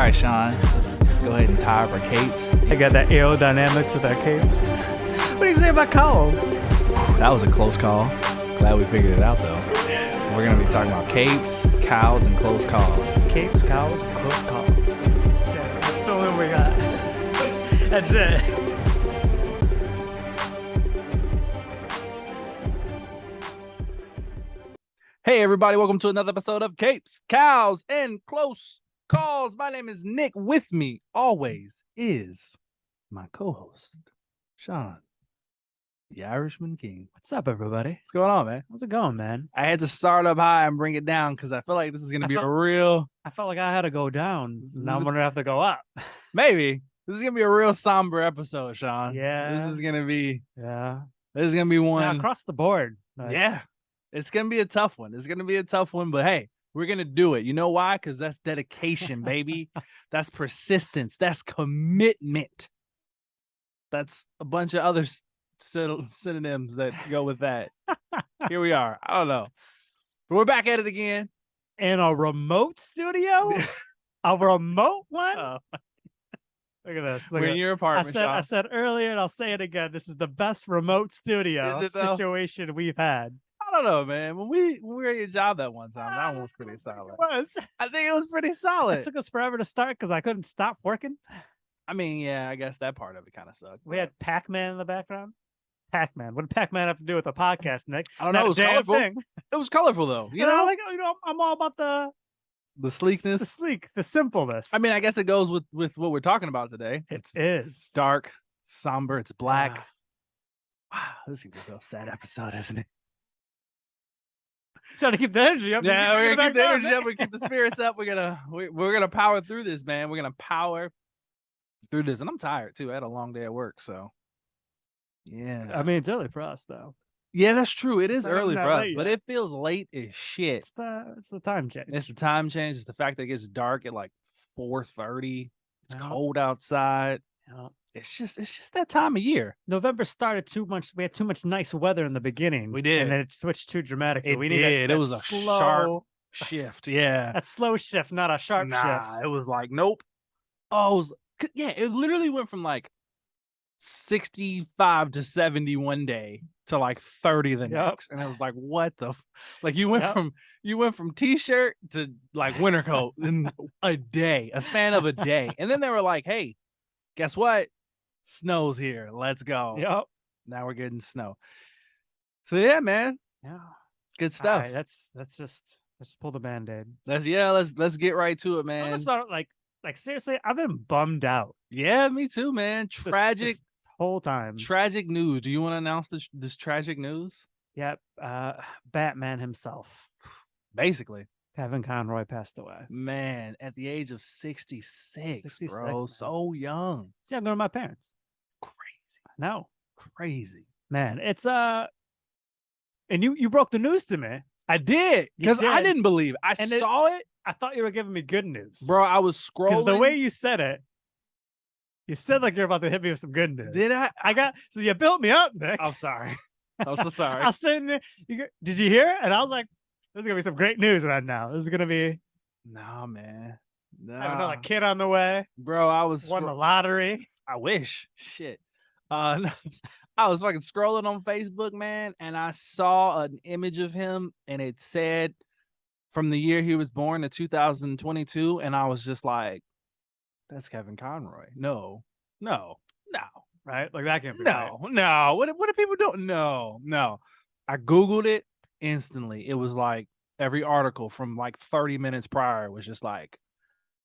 right, Sean. Let's go ahead and tie up our capes. I got that aerodynamics with our capes. What do you say about cowls? That was a close call. Glad we figured it out, though. We're going to be talking about capes, cows, and close calls. Capes, cows, and close calls. Yeah, that's the one we got. That's it. Hey, everybody. Welcome to another episode of Capes, Cows, and Close Calls. My name is Nick. With me always is my co-host, Sean, the Irishman King. What's up, everybody? What's going on, man? How's it going, man? I had to start up high and bring it down because I feel like this is going to be a real... I felt like I had to go down. Now I'm going to have to go up. Maybe. This is going to be a real somber episode, Sean. Yeah. This is going to be... Yeah. This is going to be one... Now, across the board. Yeah. It's going to be a tough one. It's going to be a tough one, but hey, we're going to do it. You know why? Because that's dedication, baby. That's persistence. That's commitment. That's a bunch of other synonyms that go with that. Here we are. I don't know. But we're back at it again. In a remote studio? A remote one? Oh. Look at this. We're in your apartment, I said earlier, and I'll say it again. This is the best remote studio situation we've had. I don't know, man. When we were at your job that one time, that one was pretty solid. It was. I think it was pretty solid. It took us forever to start because I couldn't stop working. I mean, yeah, I guess that part of it kind of sucked. We had Pac-Man in the background. Pac-Man. What did Pac-Man have to do with the podcast, Nick? I don't know. It was colorful. Thing. It was colorful, though. You know, I'm all about the sleekness, the simpleness. I mean, I guess it goes with what we're talking about today. It is dark, somber. It's black. Wow, this is a real sad episode, isn't it? Trying to keep the energy up. Yeah, we're gonna keep the energy up. We keep the spirits up. We're gonna power through this, man. We're gonna power through this, and I'm tired too. I had a long day at work, so yeah. I mean, it's early for us, though. Yeah, that's true. It is early for us, but yet. it feels late as shit. It's the time change. It's the time change. It's the fact that it gets dark at like 4:30. It's cold outside. Yeah. It's just that time of year. November started too much. We had too much nice weather in the beginning. We did, and then it switched too dramatically. It did. It was a sharp shift. Yeah, that slow shift, not a sharp shift. It was like nope. Oh, it literally went from like 65 to 70 one day to like 30 the next, and I was like, what the? Like you went from t-shirt to like winter coat in a day, a span of a day, and then they were like, hey, guess what? Snow's here. Let's go. Yep. Now we're getting snow. So yeah, man. Yeah. Good stuff. Right, let's pull the Band-Aid. Let's get right to it, man. I'm start, like seriously, I've been bummed out. Yeah, me too, man. Tragic this whole time. Tragic news. Do you want to announce this tragic news? Yep. Batman himself. Basically. Kevin Conroy passed away. Man, at the age of 66, bro. Man. So young. It's younger than my parents. Crazy. No. Crazy. Man, it's and you broke the news to me. I did. Because I didn't believe. I saw it. I thought you were giving me good news. Bro, I was scrolling. Because the way you said it, you said like you're about to hit me with some good news. Did I? So you built me up, Nick. I'm sorry. I'm so sorry. I was sitting there. Did you hear it? And I was like, this is gonna be some great news right now. This is gonna be nah, man. I have another kid on the way. Bro, I was won the lottery. I wish. Shit. I was fucking scrolling on Facebook, man, and I saw an image of him, and it said from the year he was born to 2022, and I was just like, that's Kevin Conroy. No. Right? Like that can't be no. right. No. What are people doing? No. I Googled it. Instantly, it was like every article from like 30 minutes prior was just like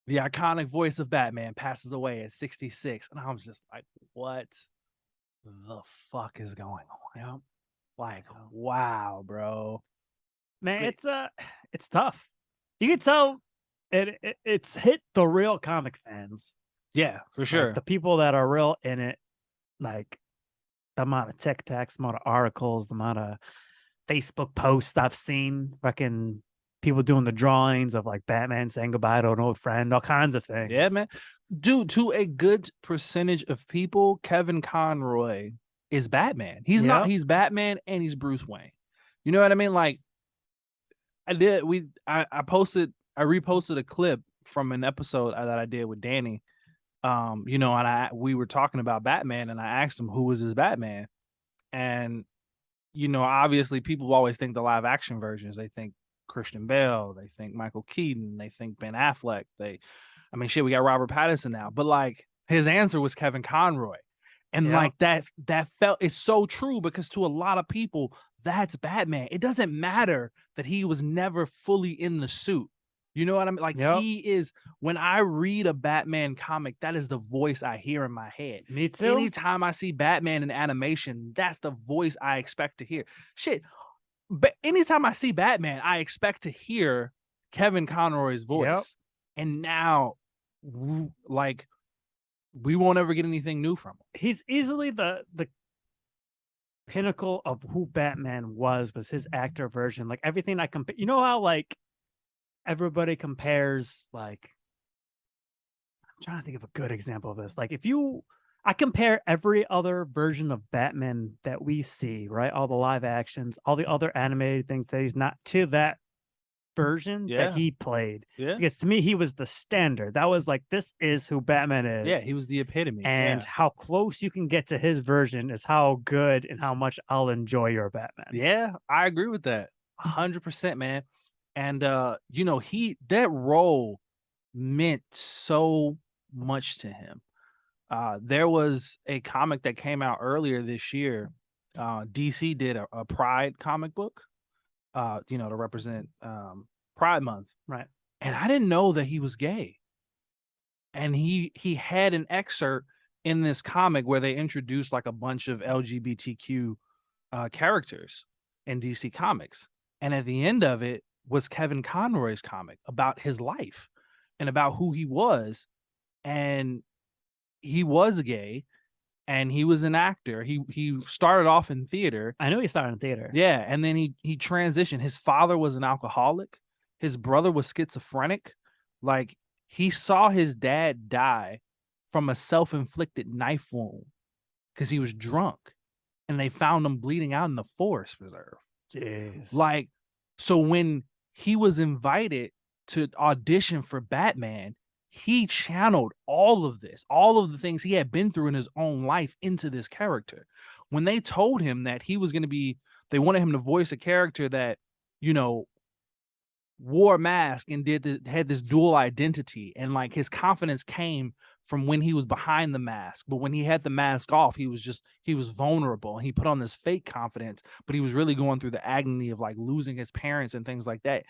the iconic voice of Batman passes away at 66, and I was just like, what the fuck is going on? Yeah. Like, wow, bro. Man, it's tough. You can tell it's hit the real comic fans. Yeah, for sure. Like the people that are real in it, like the amount of TikToks, the amount of articles, the amount of Facebook posts I've seen, fucking people doing the drawings of like Batman saying goodbye to an old friend, all kinds of things. Yeah, man. Dude, to a good percentage of people, Kevin Conroy is Batman. He's Batman and he's Bruce Wayne. You know what I mean? Like I reposted a clip from an episode that I did with Danny. You know, and we were talking about Batman, and I asked him who was his Batman, and you know, obviously people always think the live action versions. They think Christian Bale, they think Michael Keaton, they think Ben Affleck. I mean, shit, we got Robert Pattinson now, but like his answer was Kevin Conroy, and like that felt it's so true because to a lot of people that's Batman. It doesn't matter that he was never fully in the suit. You know what I mean? Like he is. When I read a Batman comic, that is the voice I hear in my head. Me too. Anytime I see Batman in animation, that's the voice I expect to hear. Shit. But anytime I see Batman, I expect to hear Kevin Conroy's voice. And now, like, we won't ever get anything new from him. He's easily the pinnacle of who Batman was his actor version. Like everything I compare, you know how like everybody compares, like, I'm trying to think of a good example of this. Like I compare every other version of Batman that we see, right? All the live actions, all the other animated things that he's not to that version that he played. Yeah. Because to me, he was the standard. That was like, this is who Batman is. Yeah, he was the epitome. And how close you can get to his version is how good and how much I'll enjoy your Batman. Yeah, I agree with that. 100%, man. And you know, that role meant so much to him. There was a comic that came out earlier this year. DC did a Pride comic book, you know, to represent Pride Month. Right. And I didn't know that he was gay. And he had an excerpt in this comic where they introduced like a bunch of LGBTQ characters in DC Comics. And at the end of it was Kevin Conroy's comic about his life and about who he was. And he was gay and he was an actor. He started off in theater. I know he started in theater. Yeah. And then he transitioned. His father was an alcoholic. His brother was schizophrenic. Like he saw his dad die from a self-inflicted knife wound because he was drunk. And they found him bleeding out in the forest reserve. Jeez. Like, so when he was invited to audition for Batman, he channeled all of this, all of the things he had been through in his own life into this character. When they told him that he was going to be, they wanted him to voice a character that, you know, wore a mask and had this dual identity, and like his confidence came from when he was behind the mask, but when he had the mask off, he was vulnerable and he put on this fake confidence, but he was really going through the agony of like losing his parents and things like that.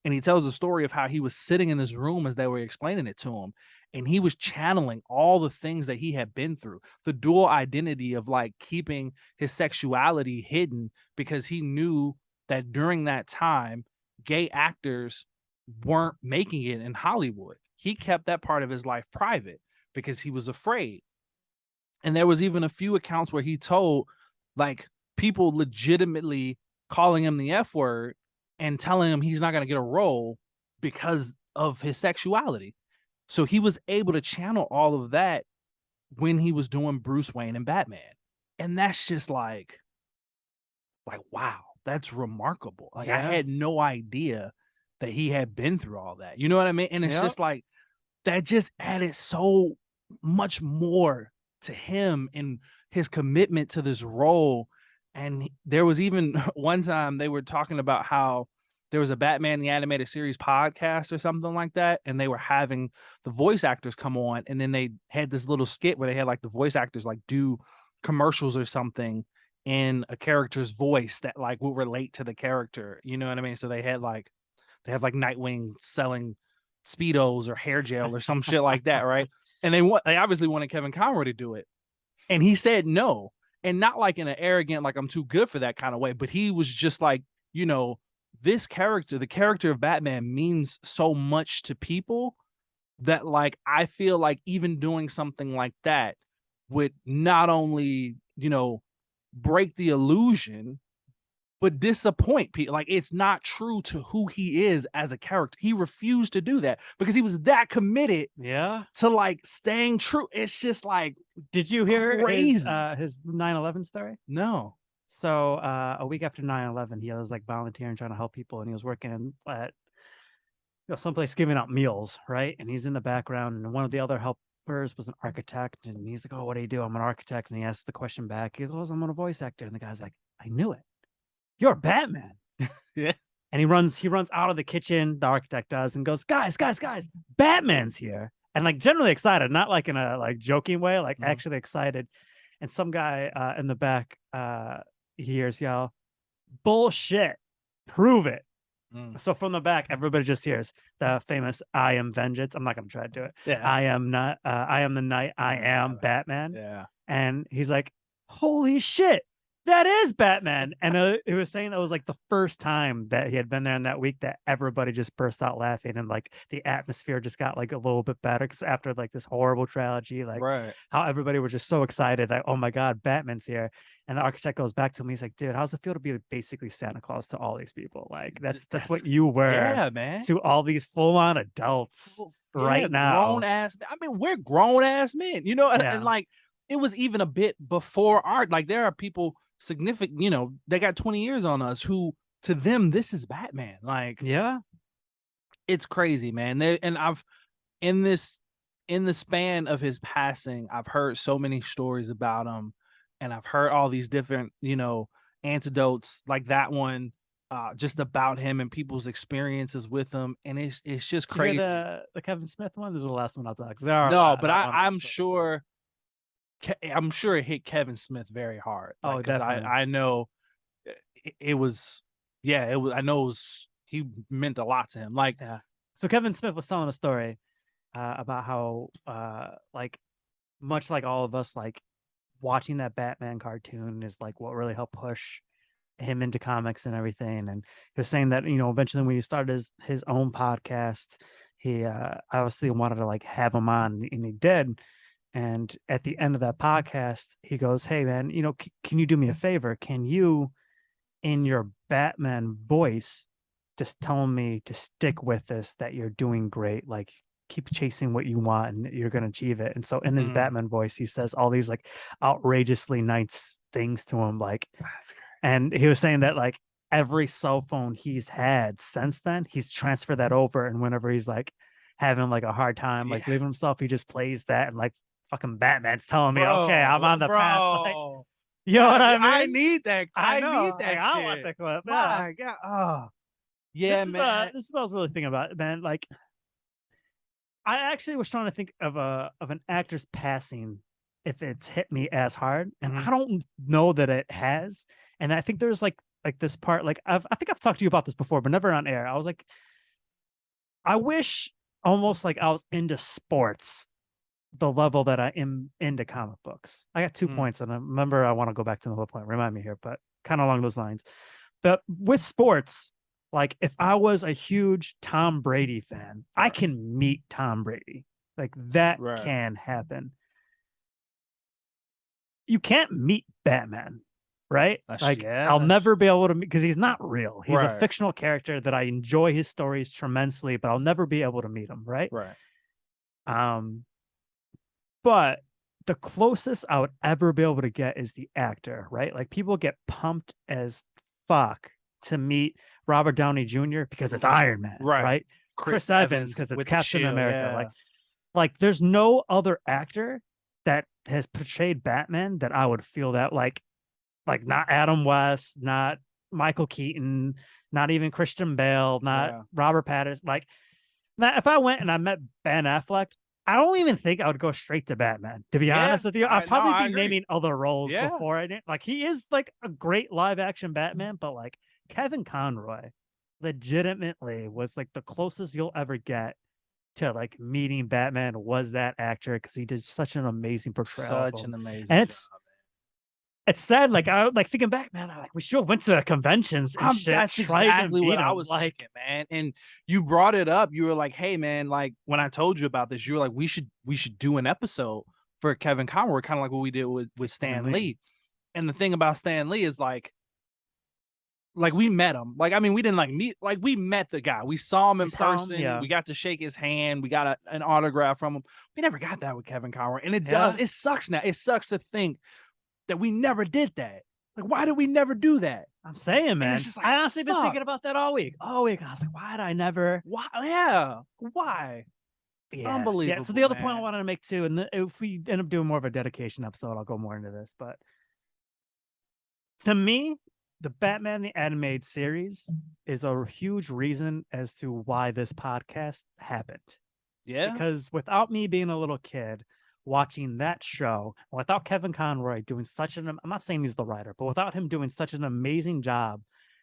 And he tells the story of how he was sitting in this room as they were explaining it to him, and he was channeling all the things that he had been through, the dual identity of like keeping his sexuality hidden because he knew that during that time gay actors weren't making it in Hollywood. He kept that part of his life private because he was afraid. And there was even a few accounts where he told like people legitimately calling him the F word and telling him he's not going to get a role because of his sexuality. So he was able to channel all of that when he was doing Bruce Wayne and Batman. And that's just like wow. That's remarkable. Like I had no idea that he had been through all that. You know what I mean? And it's just like that just added so much more to him and his commitment to this role. And there was even one time they were talking about how there was a Batman the Animated Series podcast or something like that, and they were having the voice actors come on, and then they had this little skit where they had like the voice actors like do commercials or something in a character's voice that like will relate to the character. You know what I mean? So they had like Nightwing selling Speedos or hair gel or some shit like that, right? And they obviously wanted Kevin Conroy to do it. And he said no. And not like in an arrogant, like I'm too good for that kind of way, but he was just like, you know, this character, the character of Batman means so much to people that like I feel like even doing something like that would not only, you know, break the illusion, but disappoint people. Like it's not true to who he is as a character. He refused to do that because he was that committed to like staying true. It's just like, did you hear crazy. his 9/11 story? No. So a week after 9/11, he was like volunteering, trying to help people, and he was working at someplace giving out meals, right? And he's in the background, and one of the other helpers was an architect, and he's like, "Oh, what do you do?" "I'm an architect." And he asks the question back. He goes, "I'm a voice actor." And the guy's like, "I knew it. You're Batman." Yeah. And he runs out of the kitchen, the architect does, and goes, "Guys, guys, guys, Batman's here." And like generally excited, not like in a like joking way, like actually excited. And some guy in the back hears yell, "Bullshit. Prove it." Mm. So from the back, everybody just hears the famous "I am vengeance." I'm not gonna try to do it. Yeah. I am not I am the night, I am Batman. Yeah. And he's like, "Holy shit, that is Batman." And he was saying that was like the first time that he had been there in that week that everybody just burst out laughing, and like the atmosphere just got like a little bit better because after like this horrible tragedy, like Right. how everybody was just so excited, like, "Oh my God, Batman's here." And the architect goes back to him. He's like, "Dude, how's it feel to be basically Santa Claus to all these people? Like that's what you were Yeah, man. to all these full-on adults right now." Grown ass. I mean, we're grown ass men, you know, and Yeah. like it was even a bit before art. Like there are people significant, you know, they got 20 years on us who to them this is Batman. Like Yeah. it's crazy, man. There and I've in this in the span of his passing, I've heard so many stories about him, and I've heard all these different, you know, antidotes like that one, just about him and people's experiences with him, and it's just Did you hear crazy. the Kevin Smith one? This is the last one I'll talk. 'Cause there are a No, lot. but That one I'm was so sure I'm sure it hit Kevin Smith very hard. Like, Oh, because definitely. I know it was, yeah, it was. I know it was. He meant a lot to him. Like, Yeah. So Kevin Smith was telling a story about how, like, much like all of us, like watching that Batman cartoon is like what really helped push him into comics and everything. And he was saying that eventually when he started his own podcast, he obviously wanted to like have him on, and he did. And at the end of that podcast, he goes, "Hey man, can you do me a favor? Can you, in your Batman voice, just tell me to stick with this, that you're doing great, like keep chasing what you want and you're going to achieve it." And so in his Batman voice, he says all these like outrageously nice things to him, like, and he was saying that like every cell phone he's had since then, he's transferred that over, and whenever he's like having like a hard time like leaving himself, he just plays that, and like fucking Batman's telling me, "Okay, I'm on the path." Like, you know what I mean? I need that. I I know. need Like, that. I shit. want the clip. Yeah. My God. Oh, yeah, man. This is what I was really thinking about, man. Like, I actually was trying to think of an actor's passing if it's hit me as hard, and I don't know that it has. And I think there's like this part, like I think I've talked to you about this before, but never on air. I was like, I wish almost like I was into sports the level that I am into comic books. I got 2 points, and I remember I want to go back to the whole point. Remind me here, but kind of along those lines. But with sports, like if I was a huge Tom Brady fan, I can meet Tom Brady. Like that can happen. You can't meet Batman, right? Like I'll never be able to, because he's not real. He's a fictional character that I enjoy his stories tremendously, but I'll never be able to meet him, right? Right. But the closest I would ever be able to get is the actor, right? Like people get pumped as fuck to meet Robert Downey Jr. because it's Iron Man, right? Chris Evans because it's Captain America. Like there's no other actor that has portrayed Batman that I would feel that like not Adam West, not Michael Keaton, not even Christian Bale, not Robert Pattinson. Like now, if I went and I met Ben Affleck, I don't even think I would go straight to Batman, to be honest with you. I'd probably be naming other roles before I did. Like he is like a great live action Batman, but like Kevin Conroy legitimately was like the closest you'll ever get to like meeting Batman was that actor, because he did such an amazing portrayal. Such an amazing and it's sad. Like I like thinking back, man. We should have went to the conventions and shit. That's exactly what I was like, thinking, man. And you brought it up. You were like, "Hey, man!" Like when I told you about this, you were like, "We should do an episode for Kevin Conroy, kind of like what we did with Stan Lee." And the thing about Stan Lee is like we met him. Like I mean, we didn't like meet. Like we met the guy. We saw him in person. We got to shake his hand. We got an autograph from him. We never got that with Kevin Conroy, and it sucks now. It sucks to think that we never did that. Like, why did we never do that? I'm saying, man. it's just like, I honestly been fuck. thinking about that all week. I was like, why did I never? Why? Yeah. Why? It's unbelievable. Yeah. So the other point I man. wanted to make too, and if we end up doing more of a dedication episode, I'll go more into this. But to me, the Batman the Animated Series is a huge reason as to why this podcast happened. Yeah. Because without me being a little kid watching that show, without Kevin Conroy doing such an, I'm not saying he's the writer, but without him doing such an amazing job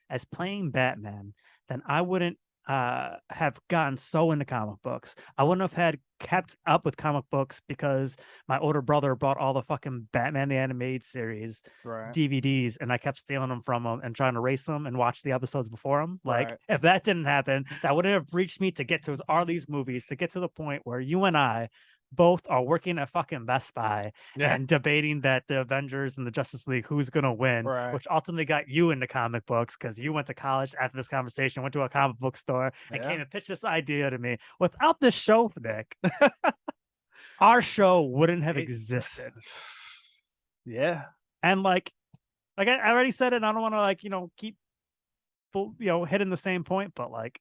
as playing Batman, then I wouldn't have gotten so into comic books. I wouldn't have had kept up with comic books because my older brother bought all the fucking Batman the Animated Series Right. DVDs, and I kept stealing them from him and trying to race them and watch the episodes before him. Like, Right. if that didn't happen, that wouldn't have reached me to get to all these movies, to get to the point where you and I both are working at fucking Best Buy and debating that the Avengers and the Justice League, who's going to win, Right. which ultimately got you into comic books because you went to college after this conversation, went to a comic book store and came and pitched this idea to me. Without this show, Nick, our show wouldn't have existed. Yeah. And like I already said it, and I don't want to keep hitting the same point, but like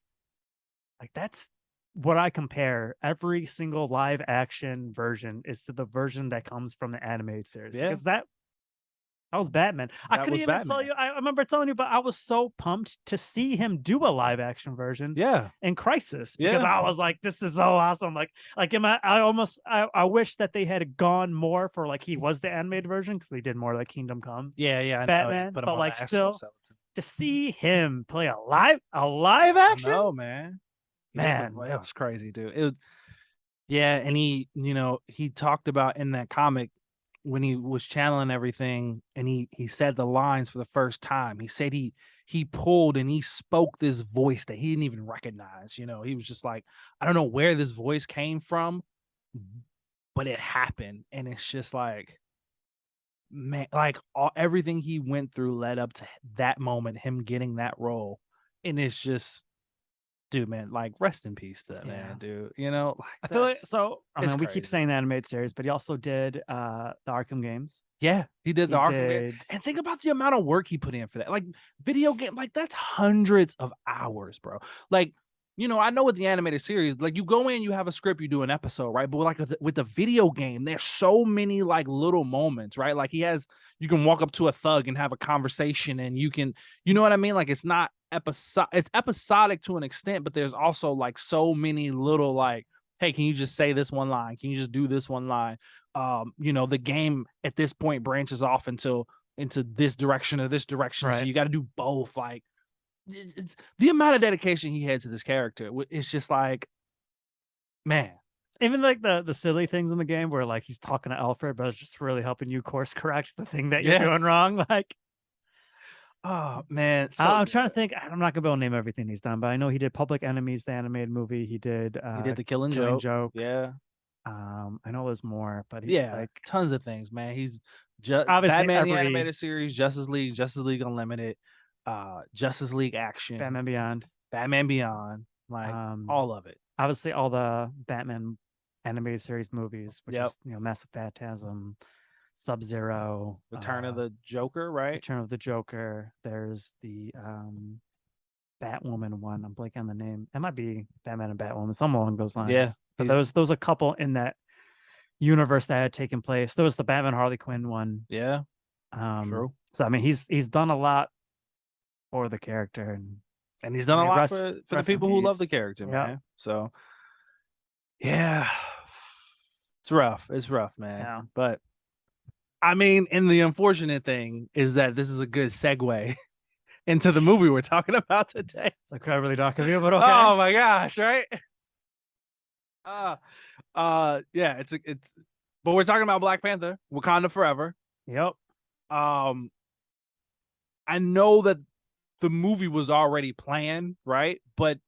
that's what I compare every single live action version is to the version that comes from the animated series. Yeah. Because that was Batman. I couldn't even tell you. I remember telling you, but I was so pumped to see him do a live action version. In Crisis, because I was like, "This is so awesome!" Like, I wish that they had gone more for like he was the animated version because they did more like Kingdom Come. Batman, but like still to see him play a live action. No, man. That was crazy, dude. It was, and he talked about in that comic when he was channeling everything, and he said the lines for the first time. He said he pulled and he spoke this voice that he didn't even recognize. He was just like, I don't know where this voice came from, but it happened, and it's just like, man, like everything he went through led up to that moment, him getting that role, and it's just. Dude, man, like rest in peace to that man, dude. Like I feel like I mean, we crazy. keep saying the animated series, but he also did the Arkham games. Yeah, he did the Arkham games. And think about the amount of work he put in for that. Like video game, like that's hundreds of hours, bro. Like, I know with the animated series, like you go in, you have a script, you do an episode, right? But like with the video game, there's so many like little moments, right? Like you can walk up to a thug and have a conversation, and you can, you know what I mean? Like it's not it's episodic to an extent, but there's also like so many little like, hey, can you just say this one line? Can you just do this one line? The game at this point branches off into this direction or this direction. Right. So you got to do both. Like it's the amount of dedication he had to this character. It's just like, man. Even like the silly things in the game where like he's talking to Alfred, but it's just really helping you course correct the thing that you're doing wrong. Like, oh man, I'm trying to think. I'm not gonna be able to name everything he's done, but I know he did Public Enemies, the animated movie. He did the Killing Joke. Yeah. I know there's more, but like tons of things, man. He's just Batman the animated series, Justice League Unlimited, Justice League Action, Batman Beyond, like all of it. Obviously, all the Batman animated series movies, which is Massive Phantasm, Sub-Zero, Return of the Joker, right? Return of the Joker. There's the Batwoman one. I'm blanking on the name. It might be Batman and Batwoman, some along those lines. Yeah, but there was a couple in that universe that had taken place. There was the Batman Harley Quinn one. Yeah, true. So I mean, he's done a lot for the character, and he's done a lot for the people who love the character, man. So yeah, it's rough. It's rough, man. Yeah. But I mean, and the unfortunate thing is that this is a good segue into the movie we're talking about today. Like, I really dark of you, but okay. Oh my gosh, right? Yeah, it's but we're talking about Black Panther, Wakanda Forever. Yep. I know that the movie was already planned, right? But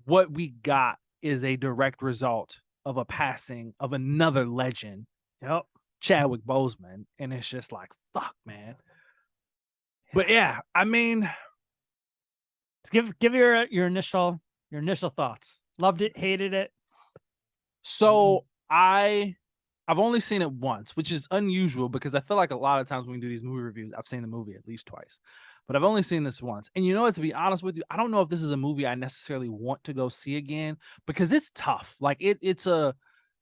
what we got is a direct result of a passing of another legend. Yep. Chadwick Boseman, and it's just like, fuck, man. But yeah, I mean, give your initial thoughts. Loved it, hated it. So I've only seen it once, which is unusual because I feel like a lot of times when we do these movie reviews, I've seen the movie at least twice. but I've only seen this once. And you know what? To be honest with you, I don't know if this is a movie I necessarily want to go see again because it's tough. Like it's a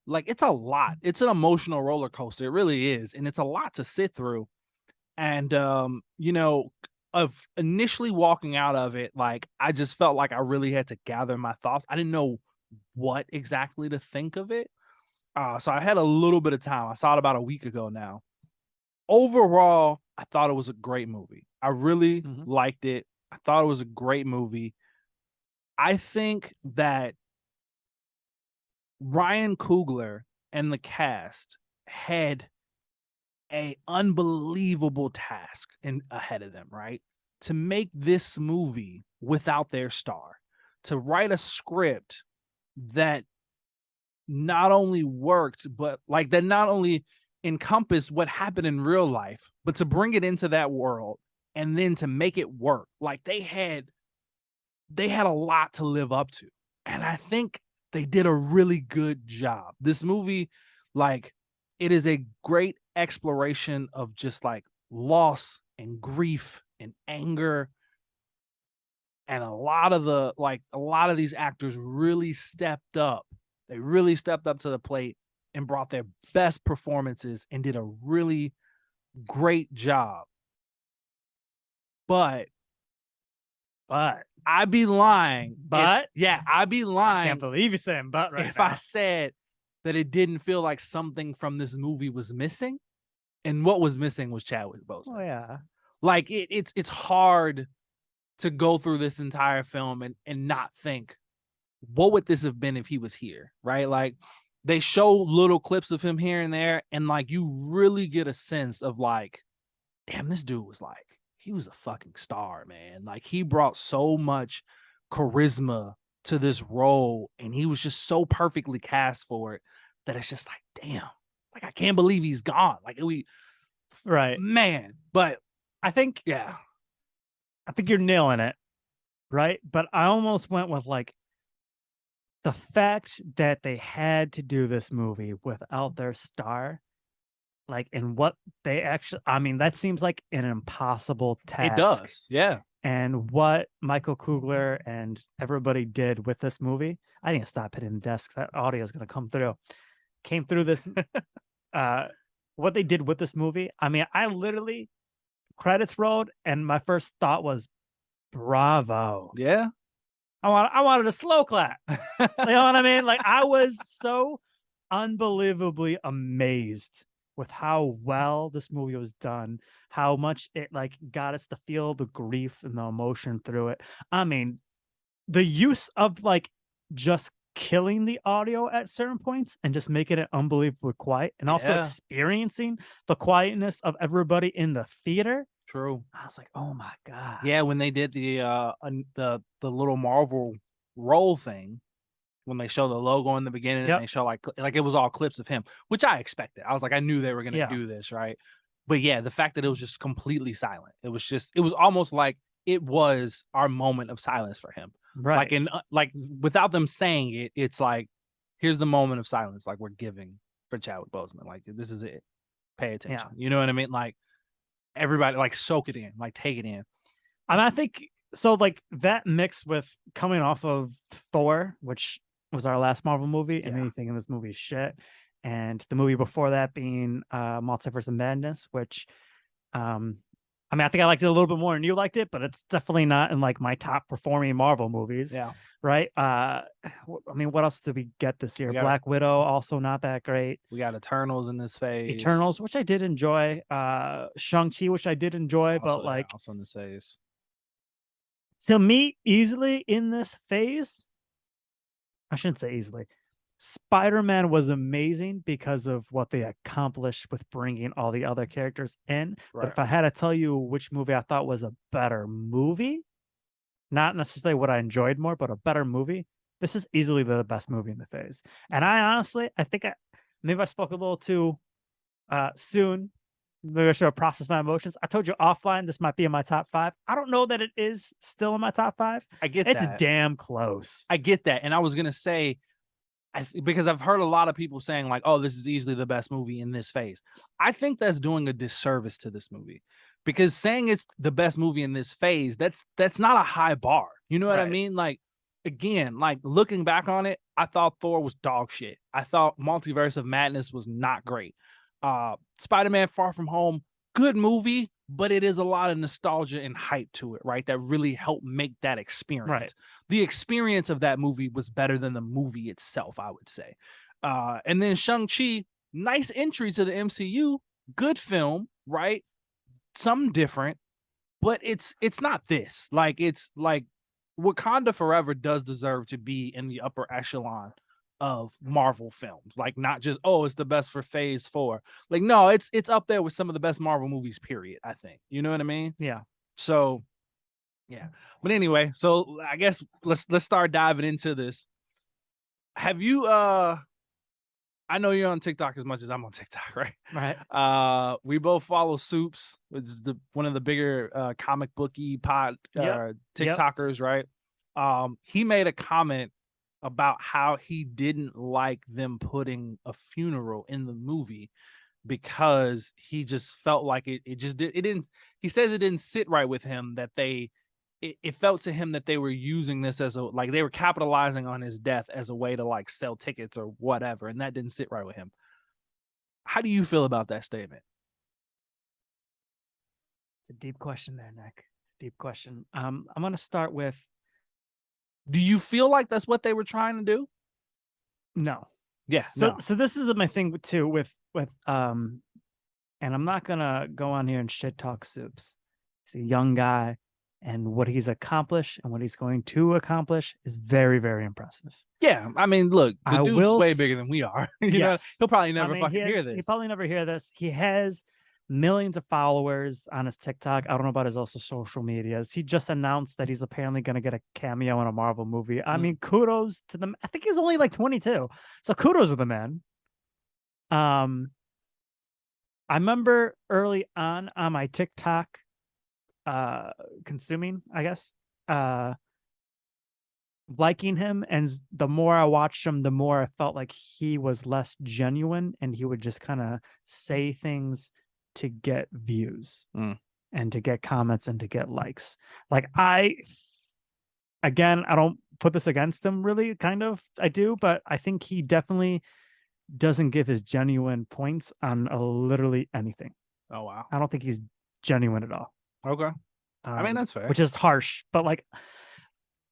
lot. It's an emotional roller coaster. It really is, and it's a lot to sit through. And you know, of initially walking out of it, like I just felt like I really had to gather my thoughts. I didn't know what exactly to think of it. So I had a little bit of time. I saw it about a week ago now. Overall, I thought it was a great movie. I really liked it. I thought it was a great movie. I think that Ryan Coogler and the cast had a unbelievable task ahead of them, right? To make this movie without their star, to write a script that not only worked, but like that not only encompassed what happened in real life, but to bring it into that world and then to make it work. Like they had a lot to live up to. And I think they did a really good job. This movie, like, it is a great exploration of just like loss and grief and anger. And a lot of these actors really stepped up. They really stepped up to the plate and brought their best performances and did a really great job. But I'd be lying. But I'd be I lying can't believe you're saying but right if now. I said that it didn't feel like something from this movie was missing. And what was missing was Chadwick Boseman. Oh yeah. Like it's hard to go through this entire film and not think, what would this have been if he was here, right? Like they show little clips of him here and there, and like you really get a sense of like, damn, this dude was like, he was a fucking star, man. Like he brought so much charisma to this role, and he was just so perfectly cast for it that it's just like, damn, like I can't believe he's gone. Like man, but I think yeah, I think you're nailing it, right? But I almost went with like the fact that they had to do this movie without their star, like, and what they actually, I mean, that seems like an impossible task. it does. Yeah. And what Michael Coogler and everybody did with this movie, I need to stop hitting the desk. That audio is going to come through. Came through this. What they did with this movie, I mean, I literally credits rolled, and my first thought was, bravo. Yeah. I wanted a slow clap. You know what I mean? Like I was so unbelievably amazed with how well this movie was done, how much it like got us to feel the grief and the emotion through it. I mean, the use of like just killing the audio at certain points and just making it unbelievably quiet, and also experiencing the quietness of everybody in the theater. True. I was like, oh my God. Yeah, when they did the little Marvel roll thing, when they show the logo in the beginning and they show like it was all clips of him, which I expected. I was like, I knew they were gonna do this, right? But yeah, the fact that it was just completely silent. It was almost like it was our moment of silence for him. Right. Like like without them saying it, it's like, here's the moment of silence like we're giving for Chadwick Boseman. Like this is it. Pay attention. You know what I mean? Like everybody like soak it in, like take it in. I mean, I think so, like that mixed with coming off of Thor, which was our last Marvel movie, and anything in this movie is shit. And the movie before that being Multiverse of Madness, which I mean, I think I liked it a little bit more than you liked it, but it's definitely not in like my top performing Marvel movies. Yeah. Right. I mean, what else did we get this year? Black Widow, also not that great. We got Eternals in this phase. Eternals, which I did enjoy. Shang-Chi, which I did enjoy, also, but like also in this phase. To me, easily in this phase, I shouldn't say easily, Spider-Man was amazing because of what they accomplished with bringing all the other characters in. Right. But if I had to tell you which movie I thought was a better movie, not necessarily what I enjoyed more, but a better movie, this is easily the best movie in the phase. And I honestly, I think maybe I spoke a little too soon. Maybe I should have processed my emotions. I told you offline this might be in my top 5. I don't know that it is still in my top 5. I get that. It's damn close. I get that. And I was going to say, because I've heard a lot of people saying like, oh, this is easily the best movie in this phase. I think that's doing a disservice to this movie because saying it's the best movie in this phase, that's not a high bar. You know what I Right. mean? Like, again, like looking back on it, I thought Thor was dog shit. I thought Multiverse of Madness was not great. Spider-Man Far From Home, good movie, but it is a lot of nostalgia and hype to it, right? That really helped make that experience. Right. The experience of that movie was better than the movie itself, I would say. And then Shang-Chi, nice entry to the MCU, good film, right? Something different, but it's not this. Like, it's like Wakanda Forever does deserve to be in the upper echelon of Marvel films. Like, not just, oh, it's the best for phase 4. Like, no, it's up there with some of the best Marvel movies, period, I think. You know what I mean? Yeah. So yeah. But anyway, so I guess let's start diving into this. Have you I know you're on TikTok as much as I'm on TikTok, right? Right. We both follow Soups, which is one of the bigger comic booky Yep. TikTokers, right? He made a comment about how he didn't like them putting a funeral in the movie because he just felt like it didn't, he says it didn't sit right with him, that it felt to him that they were using this as a, like, they were capitalizing on his death as a way to like sell tickets or whatever, and that didn't sit right with him. How do you feel about that statement? It's a deep question there, Nick. It's a deep question. I'm gonna start with, Do you feel like that's what they were trying to do? no. Yeah. So this is my thing too with and I'm not gonna go on here and shit talk Soups. He's a young guy, and what he's accomplished and what he's going to accomplish is very, very impressive. Yeah, I mean, look, the I dude's will way bigger than we are. You know, Yes. he'll probably never I mean, fucking hear He this. probably never hear this. He has millions of followers on his TikTok. I don't know about his also social medias. He just announced that he's apparently going to get a cameo in a Marvel movie. I mean, kudos to them. I think he's only like 22, so kudos to the man. I remember early on my TikTok consuming, I guess, liking him, and the more I watched him, the more I felt like he was less genuine, and he would just kind of say things to get views and to get comments and to get likes. Like, again, I don't put this against him, really, kind of, I do, but I think he definitely doesn't give his genuine points on literally anything. Oh wow. I don't think he's genuine at all. Okay. I mean, that's fair. Which is harsh, but like,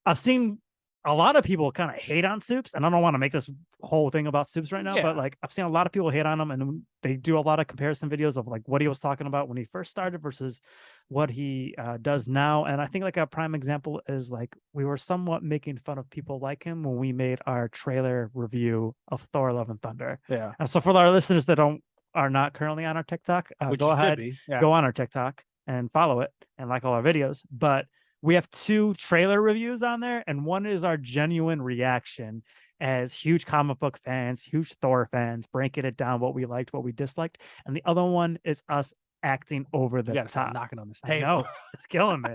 I've seen a lot of people kind of hate on Soups, and I don't want to make this whole thing about Soups right now, Yeah. but like, I've seen a lot of people hate on him, and they do a lot of comparison videos of like what he was talking about when he first started versus what he does now. And I think like a prime example is like, we were somewhat making fun of people like him when we made our trailer review of Thor: Love and Thunder. Yeah. And so for our listeners that are not currently on our TikTok, go ahead, go on our TikTok and follow it and like all our videos. But we have 2 trailer reviews on there, and one is our genuine reaction as huge comic book fans, huge Thor fans, breaking it down, what we liked, what we disliked. And the other one is us acting over the top. Knocking on this I table. know, it's killing me.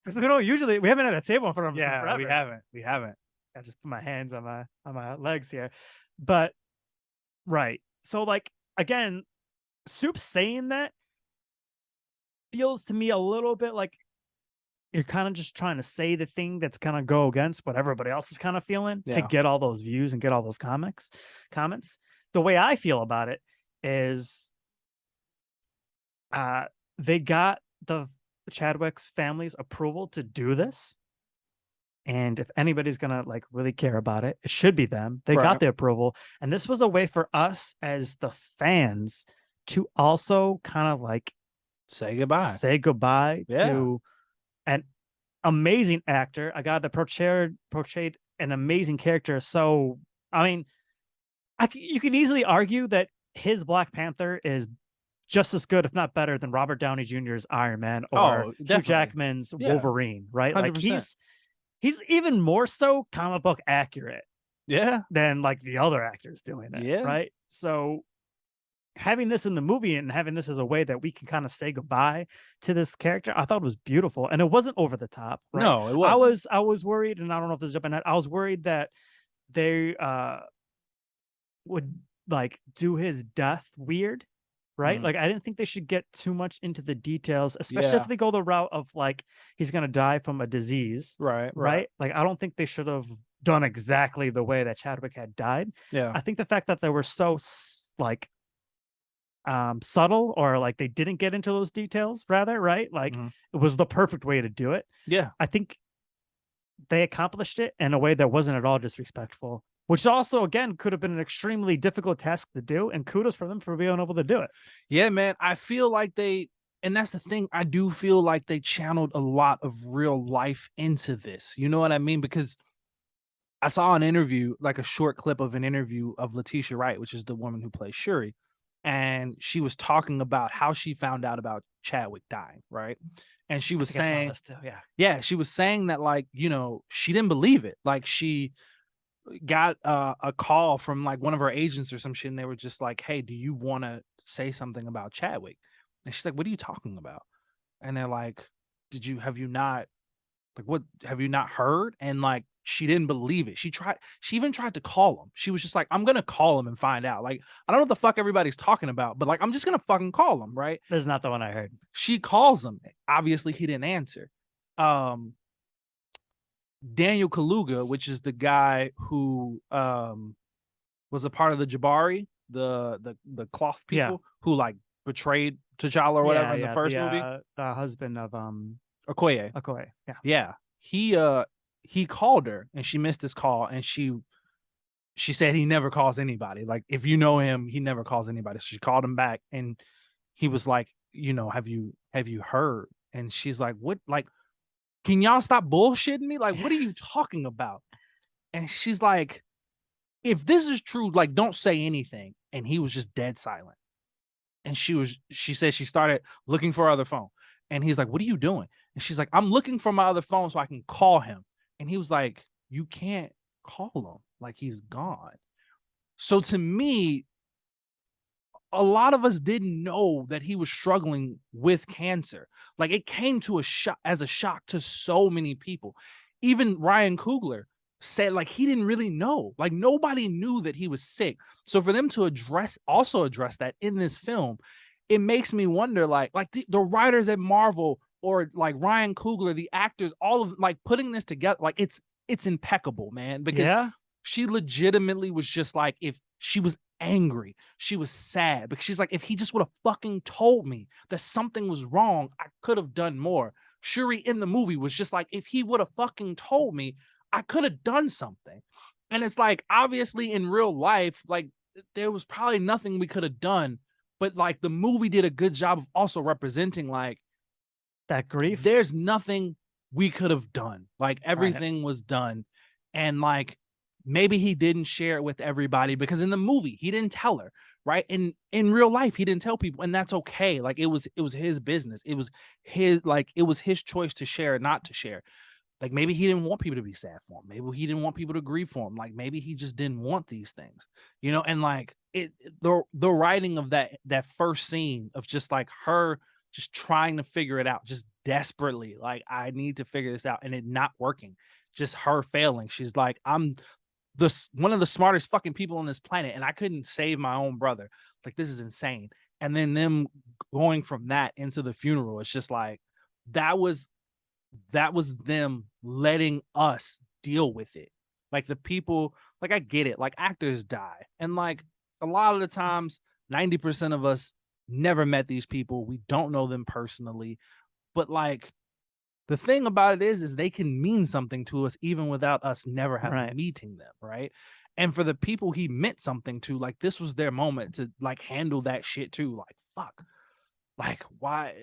Because we haven't had a table in front of us in Yeah, forever. we haven't. I just put my hands on my legs here. But right. So like, again, Soup saying that feels to me a little bit like you're kind of just trying to say the thing that's going to go against what everybody else is kind of feeling to get all those views and get all those comments. The way I feel about it is they got the Chadwick's family's approval to do this. And if anybody's going to like really care about it, it should be them. They got the approval. And this was a way for us as the fans to also kind of like say goodbye to an amazing actor, a guy that portrayed an amazing character. So, I mean, you can easily argue that his Black Panther is just as good, if not better, than Robert Downey Jr.'s Iron Man or Hugh Jackman's Wolverine, right? 100%. Like, he's even more so comic book accurate than like the other actors doing it, right? So having this in the movie and having this as a way that we can kind of say goodbye to this character, I thought was beautiful. And it wasn't over the top, right? No, it wasn't. I was worried, and I don't know if this is jumping ahead, I was worried that they would like do his death weird, right? Like, I didn't think they should get too much into the details, especially Yeah. if they go the route of like he's gonna die from a disease, Right. right? Like, I don't think they should have done exactly the way that Chadwick had died. Yeah. I think the fact that they were so like subtle, or like they didn't get into those details, rather, right? Like, it was the perfect way to do it. Yeah. I think they accomplished it in a way that wasn't at all disrespectful, which also, again, could have been an extremely difficult task to do. And kudos for them for being able to do it. Yeah, man. I feel like and that's the thing. I do feel like they channeled a lot of real life into this. You know what I mean? Because I saw an interview, like a short clip of an interview of Letitia Wright, which is the woman who plays Shuri. And she was talking about how she found out about Chadwick dying, right? And she was saying, yeah, she was saying that, like, she didn't believe it. Like, she got a call from like one of her agents or some shit, and they were just like, "Hey, do you want to say something about Chadwick?" And she's like, "What are you talking about?" And they're like, have you not, like, what, have you not heard? And like, she didn't believe it. She even tried to call him. She was just like, "I'm gonna call him and find out. Like, I don't know what the fuck everybody's talking about, but like, I'm just gonna fucking call him." Right? This is not the one I heard. She calls him. Obviously, he didn't answer. Daniel Kaluuya, which is the guy who was a part of the Jabari, the cloth people who like betrayed T'Challa or whatever in the first movie. The husband of Okoye. Yeah. He called her and she missed his call, and she said he never calls anybody. Like, if you know him, he never calls anybody. So she called him back and he was like, have you heard? And she's like, "What? Like, can y'all stop bullshitting me? Like, what are you talking about?" And she's like, "If this is true, like, don't say anything." And he was just dead silent. And she said she started looking for her other phone. And he's like, "What are you doing?" And she's like, "I'm looking for my other phone so I can call him." And he was like, "You can't call him. Like, he's gone." So to me, a lot of us didn't know that he was struggling with cancer. Like, it came to as a shock to so many people. Even Ryan Coogler said, like, he didn't really know. Like, nobody knew that he was sick. So for them to also address that in this film, it makes me wonder, like the writers at Marvel, or like Ryan Coogler, the actors, all of, like, putting this together, like, it's impeccable, man. Because she legitimately was just like, if she was angry, she was sad, because she's like, if he just would have fucking told me that something was wrong, I could have done more. Shuri in the movie was just like, if he would have fucking told me, I could have done something. And it's like, obviously in real life, like, there was probably nothing we could have done, but like, the movie did a good job of also representing, like, that grief. There's nothing we could have done. Like, everything was done. And like, maybe he didn't share it with everybody because in the movie he didn't tell her, right? And in real life he didn't tell people, and that's okay. Like, it was his business. It was his choice to share or not to share. Like, maybe he didn't want people to be sad for him. Maybe he didn't want people to grieve for him. Like, maybe he just didn't want these things, and like, the writing of that first scene of just like her just trying to figure it out, just desperately, like, I need to figure this out, and it not working, just her failing. She's like, I'm one of the smartest fucking people on this planet, and I couldn't save my own brother. Like, this is insane. And then them going from that into the funeral, it's just like, that was them letting us deal with it. Like, the people, like, I get it, like, actors die, and like, a lot of the times 90% of us never met these people, we don't know them personally, but like, the thing about it is they can mean something to us even without us never having meeting them, right? And for the people he meant something to, like, this was their moment to like handle that shit too. Like, fuck, like, why?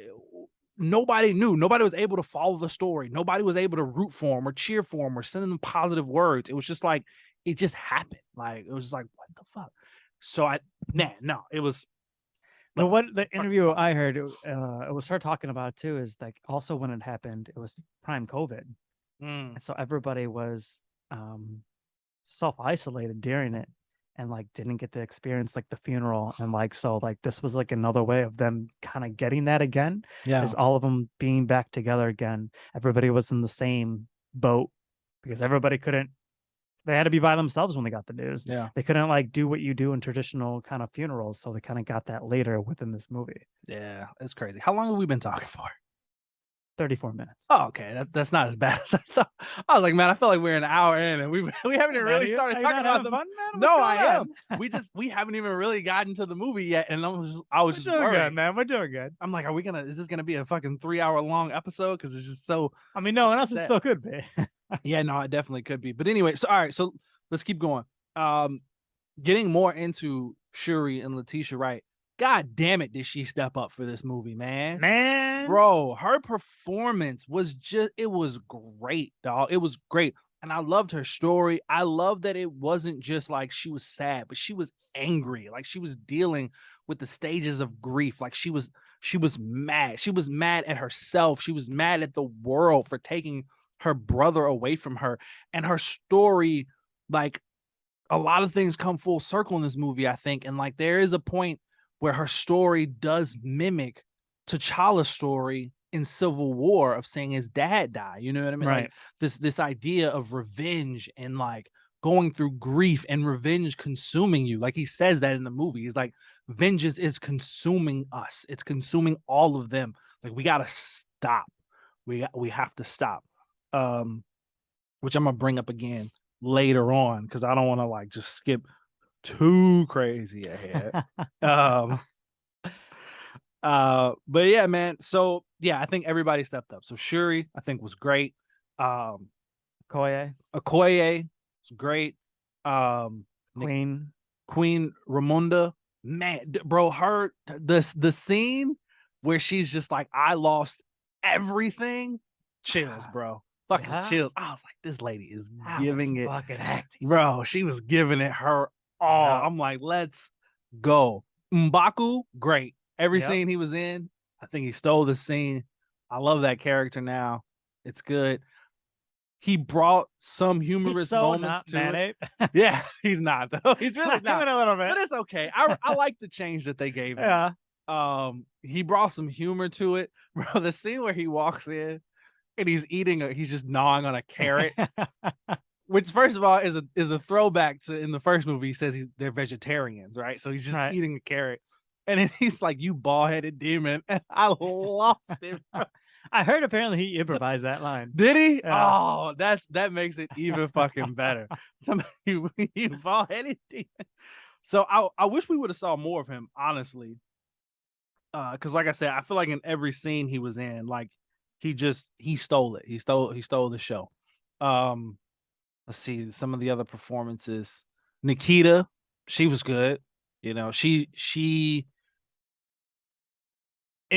Nobody knew. Nobody was able to follow the story. Nobody was able to root for him or cheer for him or send them positive words. It was just like, it just happened. Like, it was just like, what the fuck? So it was. But what the interview I heard, it was her talking about it too, is like, also when it happened, it was prime COVID. And so everybody was self-isolated during it, and like didn't get to experience like the funeral. And like, so like, this was like another way of them kind of getting that again. Is all of them being back together again. Everybody was in the same boat because everybody couldn't They had to be by themselves when they got the news. Yeah. They couldn't like do what you do in traditional kind of funerals, so they kind of got that later within this movie. Yeah, it's crazy. How long have we been talking for? 34 minutes. Oh, okay. That's not as bad as I thought. I was like, man, I felt like we're an hour in and we haven't even really started talking about the fun, man? No, I am. We haven't even really gotten to the movie yet, and I was just doing worried. good, man. We're doing good. I'm like, is this gonna be a fucking 3-hour long episode? Because it's just so. I mean, no, else it still could be. Yeah, no, it definitely could be. But anyway, so all right, so let's keep going. Getting more into Shuri and Letitia Wright. God damn it, did she step up for this movie, man? Bro, her performance was it was great, dog. It was great. And I loved her story. I love that it wasn't just like she was sad, but she was angry. Like she was dealing with the stages of grief. Like she was mad. She was mad at herself. She was mad at the world for taking her brother away from her. And her story, like a lot of things come full circle in this movie, I think. And like there is a point where her story does mimic T'Challa's story in Civil War of seeing his dad die. You know what I mean? Right. Like this idea of revenge and like going through grief and revenge consuming you. Like he says that in the movie. He's like, vengeance is consuming us. It's consuming all of them. Like we gotta stop. We have to stop. Which I'm gonna bring up again later on because I don't want to like just skip too crazy ahead. But yeah, man. So yeah, I think everybody stepped up. So Shuri, I think, was great. Okoye was great. Queen Ramonda, man, bro, the scene where she's just like, I lost everything. Chills, bro. Fucking chills. I was like, this lady is giving it fucking acting. Bro, she was giving it her all. I'm like, let's go. M'Baku, great. Every scene he was in, I think he stole the scene. I love that character now. It's good. He brought some humorous moments to it. Yeah, he's not though. He's really not. A little bit. But it's okay. I like the change that they gave him. Yeah. He brought some humor to it. Bro, the scene where he walks in and he's just gnawing on a carrot. Which, first of all, is a throwback to in the first movie. He says they're vegetarians, right? So he's just eating a carrot, and then he's like, "You bald-headed demon!" And I lost it. I heard apparently he improvised that line. Did he? Yeah. Oh, that makes it even fucking better. Somebody, you bald-headed demon. So I wish we would have saw more of him, honestly. Because like I said, I feel like in every scene he was in, like he stole it. He stole the show. Let's see some of the other performances. Nikita, she was good. You know, it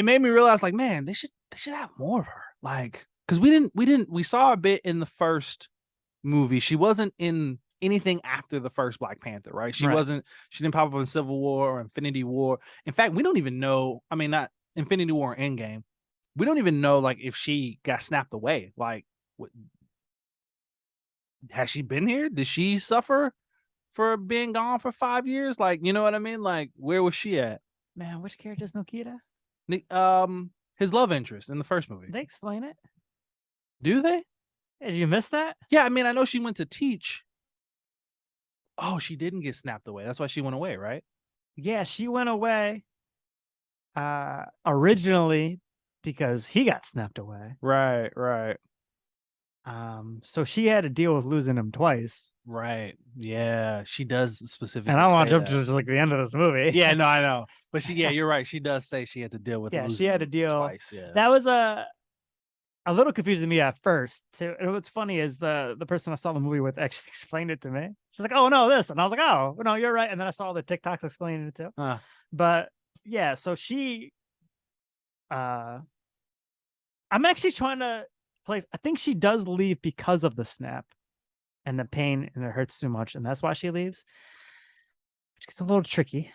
made me realize, like, man, they should have more of her. Like, because we saw a bit in the first movie. She wasn't in anything after the first Black Panther, right? She didn't pop up in Civil War or Infinity War. In fact, we don't even know. I mean, not Infinity War or Endgame. We don't even know like if she got snapped away. Like, has she been here? Did she suffer for being gone for 5 years? Like, you know what I mean? Like, where was she at? Man, which character is Nikita? His love interest in the first movie. They explain it. Do they? Did you miss that? Yeah, I mean, I know she went to teach. Oh, she didn't get snapped away. That's why she went away, right? Yeah, she went away. Originally because he got snapped away. Right. So she had to deal with losing him twice. Right. Yeah, she does specifically. And I don't want to jump to just like the end of this movie. Yeah, no, I know. But you're right. She does say she had to deal with she had to deal twice. Yeah. That was a little confusing to me at first. So what's funny is the person I saw the movie with actually explained it to me. She's like, "Oh no, this," and I was like, "Oh no, you're right." And then I saw the TikToks explaining it too. But yeah, so she, I'm actually trying to place. I think she does leave because of the snap and the pain, and it hurts too much, and that's why she leaves. Which gets a little tricky,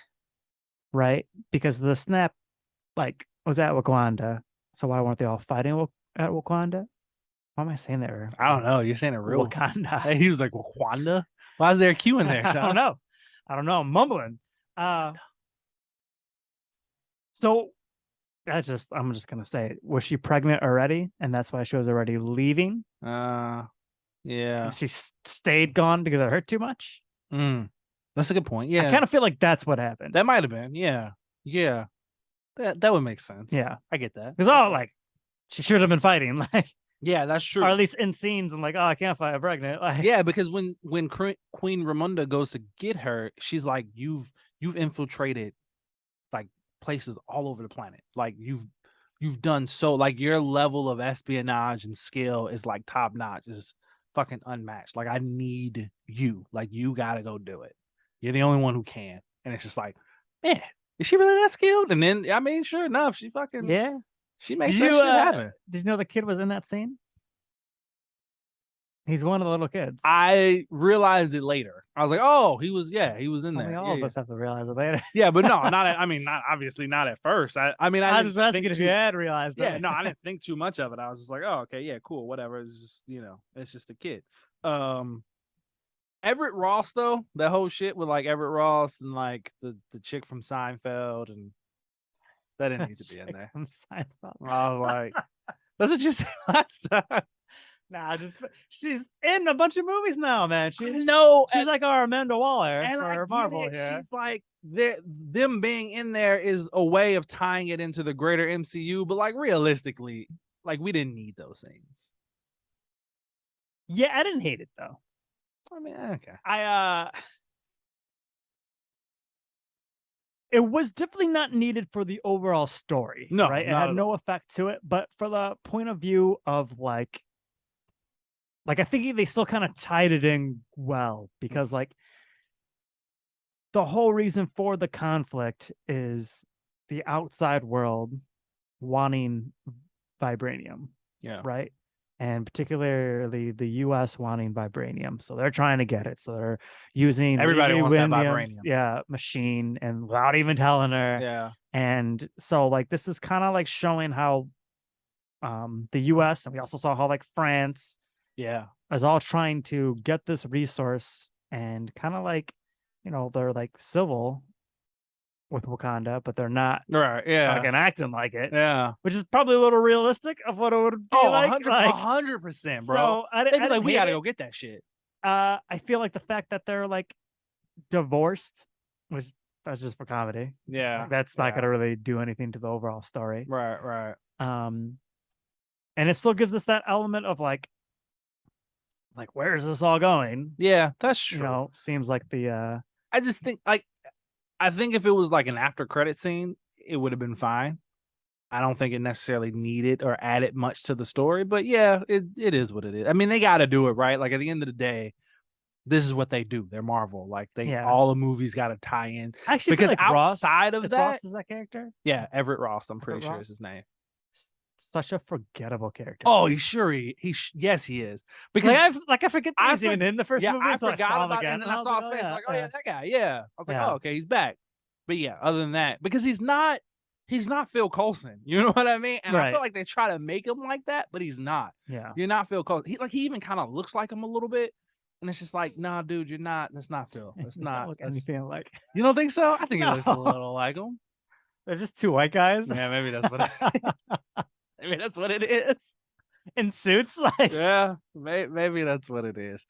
right? Because the snap, like, was at Wakanda. So why weren't they all fighting at Wakanda? Why am I saying that? I don't know. You're saying it real Wakanda. He was like, Wakanda? Why is there a Q in there, Sean? I don't know. I'm mumbling. So I'm just gonna say it. Was she pregnant already? And that's why she was already leaving? Yeah. She stayed gone because it hurt too much. That's a good point. I Yeah. kind of feel like that's what happened. That might have been. Yeah. Yeah. That would make sense. Yeah. I get that. Because like she should have been fighting, like, yeah, that's true. or at least in scenes and like, oh, I can't fight, I'm pregnant. Like, yeah, because when Queen Ramonda goes to get her, she's like, you've infiltrated like places all over the planet. Like you've done so, like your level of espionage and skill is like top notch. It's fucking unmatched. Like I need you. Like you gotta go do it. You're the only one who can. And it's just like, man, is she really that skilled? And then I mean, sure enough, she fucking she makes that shit happen. Did you know the kid was in that scene? He's one of the little kids. I realized it later. I was like, oh, he was in there. All of us have to realize it later. Yeah, but no, not at, I mean, not obviously not at first. I mean, I was asking if you had realized that. Yeah, no, I didn't think too much of it. I was just like, oh, okay, yeah, cool, whatever. It's just, it's just a kid. Everett Ross though, that whole shit with like Everett Ross and like the chick from Seinfeld, and that didn't need to be in there. From Seinfeld. I was like, that's what you said last time. Nah, she's in a bunch of movies now, man. She's like our Amanda Waller for Marvel here. She's like them being in there is a way of tying it into the greater MCU, but like realistically, like we didn't need those things. Yeah, I didn't hate it though. I mean, okay. It was definitely not needed for the overall story. No, right? It had no effect to it, but for the point of view of like I think they still kind of tied it in well, because like the whole reason for the conflict is the outside world wanting vibranium. Yeah. Right. And particularly the US wanting vibranium. So they're trying to get it. So they're using everybody wants that vibranium. Machine, and without even telling her. Yeah. And so like this is kind of like showing how the US, and we also saw how like France is all trying to get this resource, and kind of like, they're like civil with Wakanda, but they're not fucking acting like it. Yeah. Which is probably a little realistic of what it would be like. 100%, bro. So they'd be like, we gotta go get that shit. I feel like the fact that they're like divorced, which that's just for comedy. Yeah. Like, that's not gonna really do anything to the overall story. Right. And it still gives us that element of like where is this all going? Yeah, that's true. Seems like the I just think I think if it was like an after credit scene, it would have been fine. I don't think it necessarily needed or added much to the story, but yeah, it is what it is. I mean, they got to do it, right? Like at the end of the day, this is what they do. They're Marvel. Like all the movies got to tie in. Actually, because like outside of that, Ross is that character? Yeah, Everett Ross. I'm pretty sure is his name. Such a forgettable character. Oh, yes, he is. Because I forget that he's even in the first movie. I forgot about it, and then I saw his face. Like, oh yeah, that guy. Yeah, I was like, oh okay, he's back. But yeah, other than that, because he's not Phil Coulson. You know what I mean? And I feel like they try to make him like that, but he's not. Yeah, you're not Phil Coulson. He even kind of looks like him a little bit, and it's just like, nah, dude, you're not. That's not Phil. That's not look anything like. You don't think so? I think he looks a little like him. They're just two white guys. Yeah, maybe that's what. Maybe that's what it is. In suits, yeah, maybe that's what it is.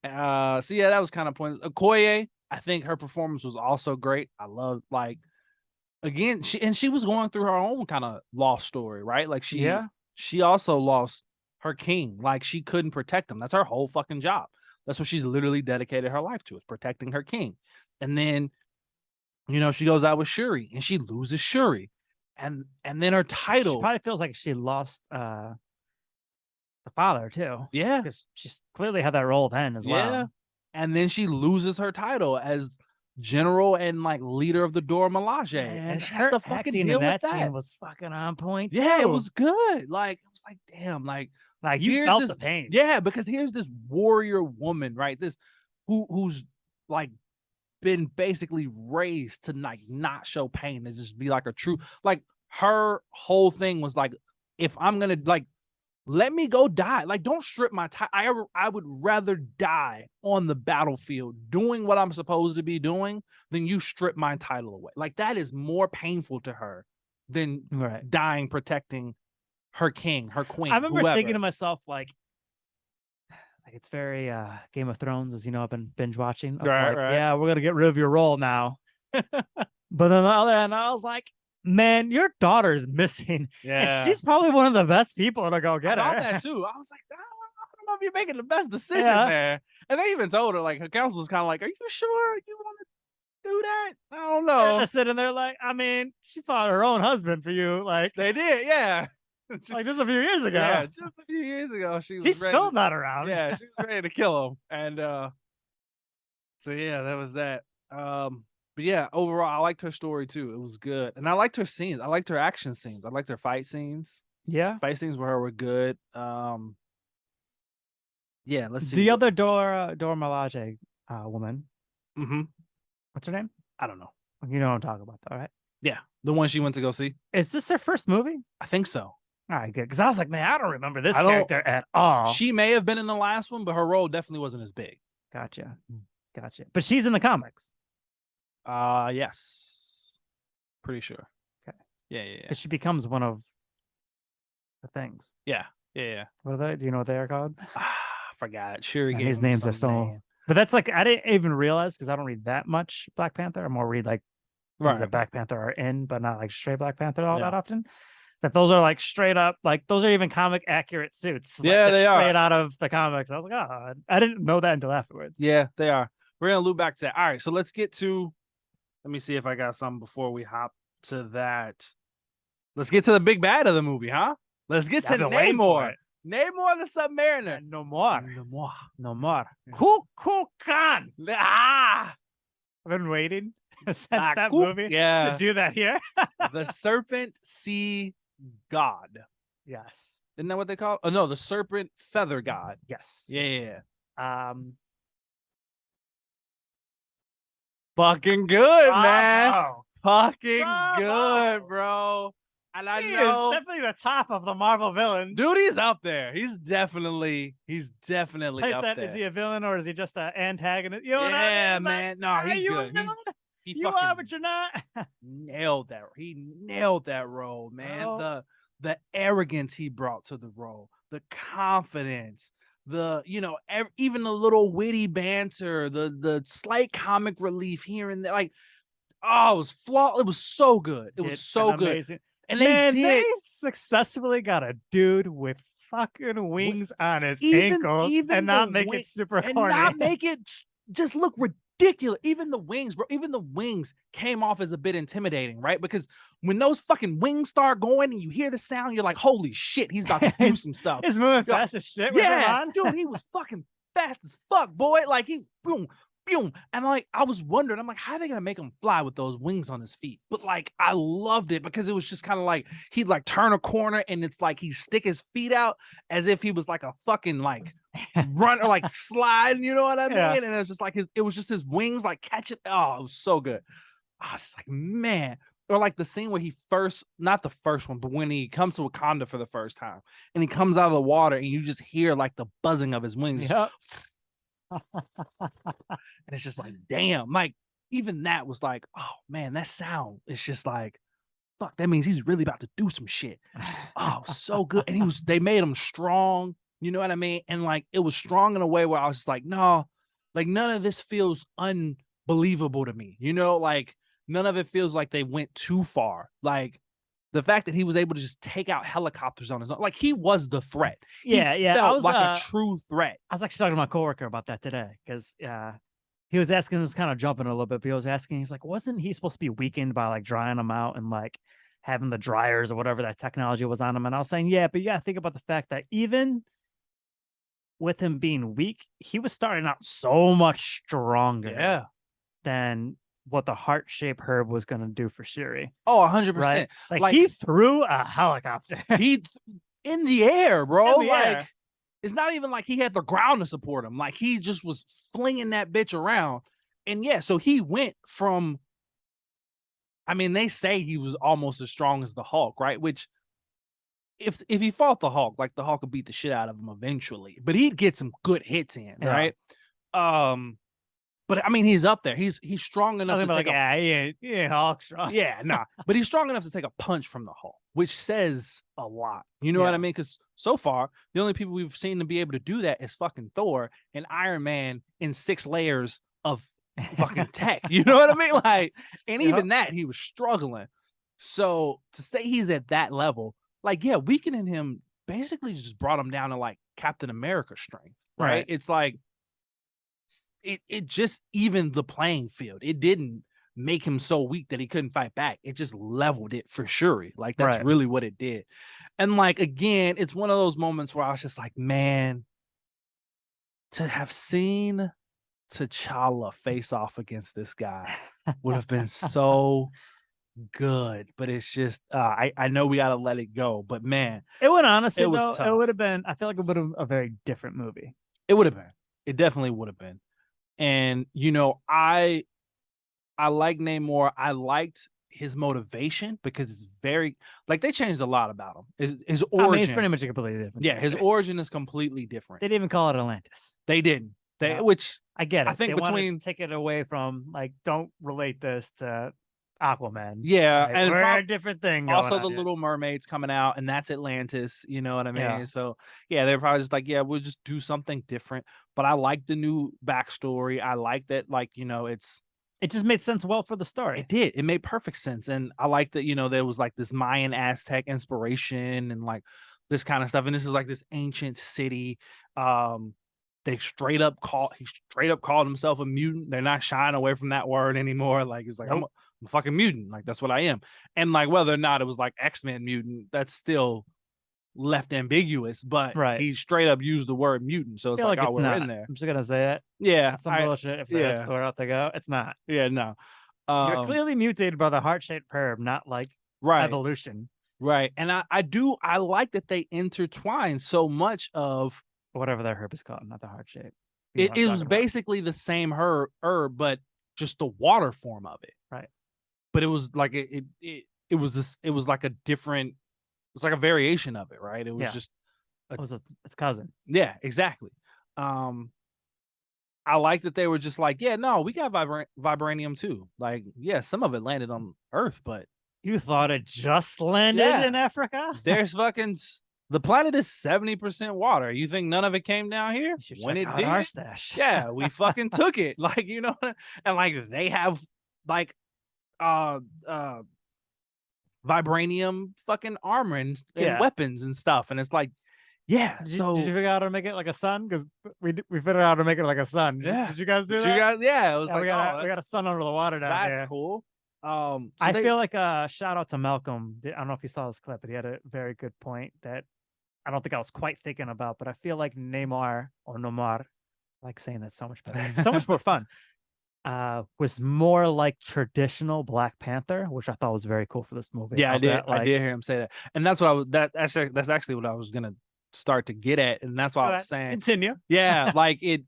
So yeah, that was kind of pointless. Okoye, I think her performance was also great. I love again, she was going through her own kind of lost story, right? Like she also lost her king. Like she couldn't protect him. That's her whole fucking job. That's what she's literally dedicated her life to, is protecting her king. And then, she goes out with Shuri and she loses Shuri. And then her title, she probably feels like she lost the father too. Yeah, because she's clearly had that role then as well. And then she loses her title as general and like leader of the Dora Milaje, and she has to fucking deal with that. Scene was fucking on point. Yeah, it was good. Like it was like, damn, like you felt the pain. Yeah, because here's this warrior woman, right? This who's like been basically raised to like not show pain, to just be like a true, like her whole thing was like, if I'm gonna like, let me go die. Like, don't strip my title. I would rather die on the battlefield doing what I'm supposed to be doing than you strip my title away. Like that is more painful to her than dying protecting her king, her queen. I remember thinking to myself, like It's very Game of Thrones, as you know, I've been binge watching. Of Right, like, right. yeah, we're gonna get rid of your role now. But on the other hand, I was like, man, your daughter's missing. And Yeah. she's probably one of the best people to go I get thought her. that too. I was like, I don't know if you're making the best decision Yeah. there. And they even told her, like, her counsel was kind of like, are you sure you want to do that? I don't know. They're sitting there like, I mean, she fought her own husband for you. Like, They did, yeah. like just a few years ago. Yeah, just a few years ago, she was He's ready. still not around. Yeah, she was ready to kill him. And so yeah, that was that. But yeah, overall, I liked her story too. It was good. And I liked her scenes. I liked her action scenes. I liked her fight scenes. Yeah. Fight scenes with her were good. Yeah, let's see. The other Dora Milaje woman. Mm-hmm. What's her name? I don't know. You know what I'm talking about, though, right? Yeah, the one she went to go see. Is this her first movie? I think so. All right, good. Because I was like, man, I don't remember this I don't- character at all. She may have been in the last one, but her role definitely wasn't as big. Gotcha. But she's in the comics. Yes. Pretty sure. Okay. Yeah. Because she becomes one of the things. Yeah. What are they? Do you know what they are called? I forgot. Shuri Man, gave these him names are some so. name. But that's like I didn't even realize because I don't read that much Black Panther. I more read like things that Black Panther are in, but not like straight Black Panther all that often. That those are like straight up, like those are even comic accurate suits. Like, Yeah, they are straight out of the comics. I was like, oh, I didn't know that until afterwards. Yeah, they are. We're gonna loop back to that. All right, so let's get to. Let me see if I got something before we hop to that. Let's get to the big bad of the movie, huh? Let's get to Namor. Namor the Submariner. No more. Yeah. Kukulkan. Ah, I've been waiting since that cool. movie Yeah. to do that here. The Serpent Sea God. Yes. Isn't that what they call it? Oh no, the Serpent Feather God. Yes. Yeah. Fucking good, man. Bravo. Fucking Bravo. good, bro. And I He know is definitely the top of the Marvel villains. dude, he's up there. He's definitely Place up that, there. is he a villain or is he just an antagonist? You know what I Yeah, mean? man. No, Are he's you good. a villain? He You fucking are, but you're not. nailed that. He nailed that role, man. Bro. The arrogance he brought to the role, the confidence, even the little witty banter, the slight comic relief here and there. Like, oh, it was flawless. It was so good. It was so good. Amazing. And Man, they did. they successfully got a dude with fucking wings on his ankles and not make it super corny. And not make it just look ridiculous. Even the wings, bro. Even the wings came off as a bit intimidating, right? Because when those fucking wings start going and you hear the sound, you're like, holy shit, he's about to do some stuff. He's moving fast as shit. Yeah, dude, he was fucking fast as fuck, boy. Like he boom. And like I was wondering, I'm like, how are they gonna make him fly with those wings on his feet? But like I loved it because it was just kind of like he'd like turn a corner and it's like he'd stick his feet out as if he was like a fucking like run or like sliding, you know what I mean? Yeah. And it was just like it was just his wings like catch it. Oh, it was so good. I was just like, man. Or like the scene where not the first one, but when he comes to Wakanda for the first time and he comes out of the water and you just hear like the buzzing of his wings. Yep. And it's just like, damn, like even that was like, oh man, that sound is just like, fuck, that means he's really about to do some shit. Oh, so good. And they made him strong, you know what I mean? And like it was strong in a way where I was just like, no, like none of this feels unbelievable to me, you know, like none of it feels like they went too far. Like the fact that he was able to just take out helicopters on his own, like he was the threat. Yeah. Felt I was like a true threat. I was actually talking to my coworker about that today because he was asking this, kind of jumping a little bit, but he was asking, he's like, wasn't he supposed to be weakened by like drying them out and like having the dryers or whatever that technology was on him? And I was saying, yeah, but yeah, think about the fact that even with him being weak, he was starting out so much stronger than what the heart-shaped herb was going to do for Shuri. Oh, 100%. Right? Like he threw a helicopter. He in the air, bro. In the air. It's not even like he had the ground to support him. Like he just was flinging that bitch around. And yeah, so he went from, I mean, they say he was almost as strong as the Hulk, right? Which if he fought the Hulk, like the Hulk would beat the shit out of him eventually, but he'd get some good hits in, right? But I mean, he's up there. He's strong enough to take yeah, he ain't Hulk strong. yeah, nah. But he's strong enough to take a punch from the Hulk, which says a lot. You know what I Yeah. mean? Because so far, the only people we've seen to be able to do that is fucking Thor and Iron Man in 6 layers of fucking tech. You know what I mean? Like, and even that, he was struggling. So to say he's at that level, like, yeah, weakening him basically just brought him down to like Captain America strength, right? It's like it just evened the playing field. It didn't make him so weak that he couldn't fight back. It just leveled it for sure. Like that's really what it did. And like again, it's one of those moments where I was just like, man, to have seen T'Challa face off against this guy would have been so good. But it's just I know we gotta let it go. But man, it would honestly it was though, tough. it would have been, I feel like it would have a very different movie. It would have been. It definitely would have been. And you know, I like Namor. I liked his motivation because it's very like they changed a lot about him. His origin, I mean, it's pretty much a completely different. Yeah, his origin is completely different. They didn't even call it Atlantis. They didn't. Which I get it. I think they between take it away from like, don't relate this to Aquaman. Yeah, like, and we're a different thing. Also, the Little Mermaid's coming out, and that's Atlantis. You know what I mean? Yeah. So yeah, they're probably just like, yeah, we'll just do something different. But I like the new backstory. I like that, like it just made sense well for the story. It did. It made perfect sense, and I like that. There was like this Mayan Aztec inspiration and like this kind of stuff. And this is like this ancient city. He straight up called himself a mutant. They're not shying away from that word anymore. Like it's like I'm a fucking mutant. Like that's what I am. And like whether or not it was like X-Men mutant, that's still left ambiguous. But he straight up used the word mutant. So it's like, oh, we're in there. I'm just gonna say it. Yeah, some bullshit. If that's the route they go, it's not. Yeah, no. You're clearly mutated by the heart-shaped herb, not like evolution. Right. And I like that they intertwine so much of whatever that herb is called, not the heart shape. It was basically the same herb, but just the water form of it. Right. But it was like it was like a different, it's like a variation of it, right? It was just its cousin. Yeah, exactly. I like that they were just like, yeah, no, we got vibranium too. Like, yeah, some of it landed on Earth, but you thought it just landed in Africa? There's fucking the planet is 70% water. You think none of it came down here? When it did, our stash. Yeah, we fucking took it. Like, and like they have like vibranium fucking armor and weapons and stuff. And it's like, yeah. Did you figure out how to make it like a sun? Because we figured out how to make it like a sun. Did you guys do that? You guys, yeah. It was like, we got a sun under the water down here. That's cool. So I feel like shout out to Malcolm. I don't know if you saw this clip, but he had a very good point that I don't think I was quite thinking about, but I feel like Neymar or Nomar, I like saying that so much better. It's so much more fun. Was more like traditional Black Panther, which I thought was very cool for this movie. Yeah, I did. I did hear him say that, and that's what I was. That's actually what I was gonna start to get at, and that's what I was saying. Continue. Yeah, like it.